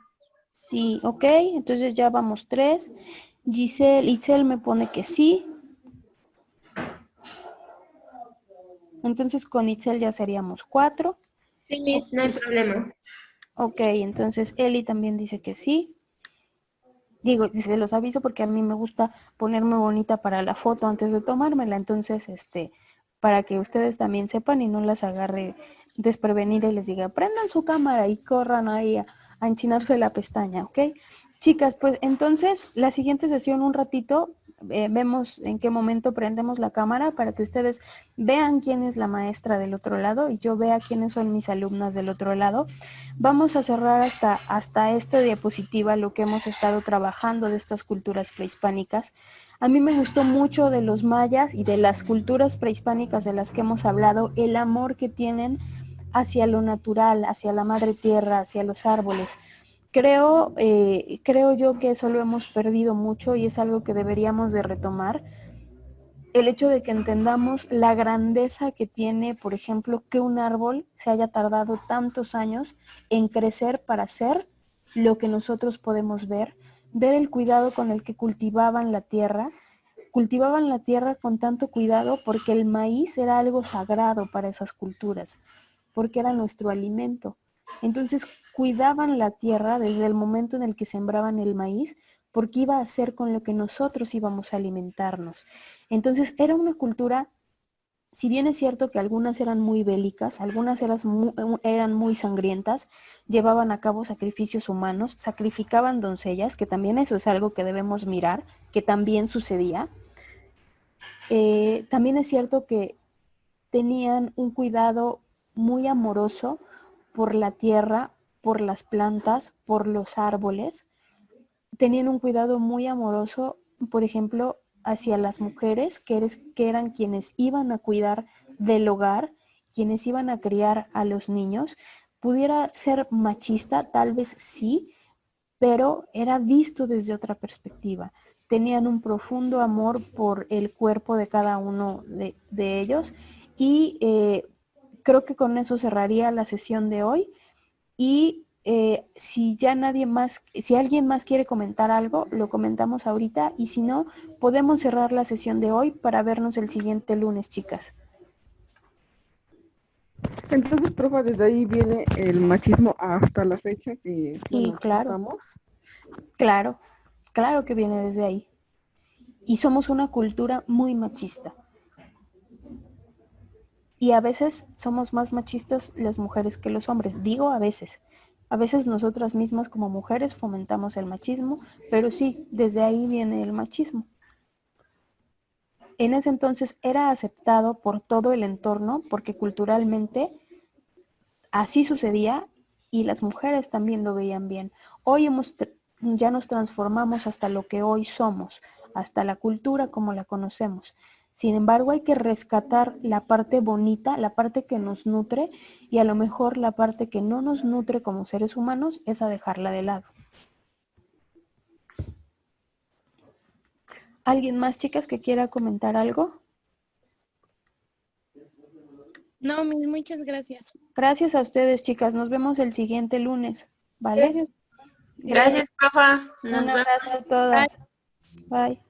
sí, ok, entonces ya vamos 3. Itzel me pone que sí. Entonces con Itzel ya seríamos 4. Sí, Miss, no hay problema. Ok, entonces Eli también dice que sí. Digo, se los aviso porque a mí me gusta ponerme bonita para la foto antes de tomármela, entonces, para que ustedes también sepan y no las agarre desprevenida y les diga, prendan su cámara y corran ahí a enchinarse la pestaña, ¿ok? Chicas, pues entonces la siguiente sesión un ratito, vemos en qué momento prendemos la cámara para que ustedes vean quién es la maestra del otro lado y yo vea quiénes son mis alumnas del otro lado. Vamos a cerrar hasta esta diapositiva lo que hemos estado trabajando de estas culturas prehispánicas. A mí me gustó mucho de los mayas y de las culturas prehispánicas de las que hemos hablado, el amor que tienen hacia lo natural, hacia la madre tierra, hacia los árboles. Creo yo que eso lo hemos perdido mucho y es algo que deberíamos de retomar. El hecho de que entendamos la grandeza que tiene, por ejemplo, que un árbol se haya tardado tantos años en crecer para ser lo que nosotros podemos ver el cuidado con el que cultivaban la tierra con tanto cuidado porque el maíz era algo sagrado para esas culturas, porque era nuestro alimento. Entonces cuidaban la tierra desde el momento en el que sembraban el maíz, porque iba a ser con lo que nosotros íbamos a alimentarnos. Entonces era una cultura, si bien es cierto que algunas eran muy bélicas, algunas eran muy sangrientas, llevaban a cabo sacrificios humanos, sacrificaban doncellas, que también eso es algo que debemos mirar, que también sucedía. También es cierto que tenían un cuidado muy amoroso por la tierra, por las plantas, por los árboles. Tenían un cuidado muy amoroso, por ejemplo, hacia las mujeres, que eran quienes iban a cuidar del hogar, quienes iban a criar a los niños. Pudiera ser machista, tal vez sí, pero era visto desde otra perspectiva. Tenían un profundo amor por el cuerpo de cada uno de ellos y creo que con eso cerraría la sesión de hoy y si ya nadie más, si alguien más quiere comentar algo, lo comentamos ahorita y si no, podemos cerrar la sesión de hoy para vernos el siguiente lunes, chicas. Entonces, profa, desde ahí viene el machismo hasta la fecha que, Sí, bueno, claro, estamos. claro que viene desde ahí. Y somos una cultura muy machista. Y a veces somos más machistas las mujeres que los hombres. Digo a veces. A veces nosotras mismas como mujeres fomentamos el machismo, pero sí, desde ahí viene el machismo. En ese entonces era aceptado por todo el entorno porque culturalmente así sucedía y las mujeres también lo veían bien. Hoy ya nos transformamos hasta lo que hoy somos, hasta la cultura como la conocemos. Sin embargo, hay que rescatar la parte bonita, la parte que nos nutre y a lo mejor la parte que no nos nutre como seres humanos es a dejarla de lado. ¿Alguien más, chicas, que quiera comentar algo? No, muchas gracias. Gracias a ustedes, chicas. Nos vemos el siguiente lunes. ¿Vale? Gracias, profa. Un Nos vemos. abrazo a todas. Bye.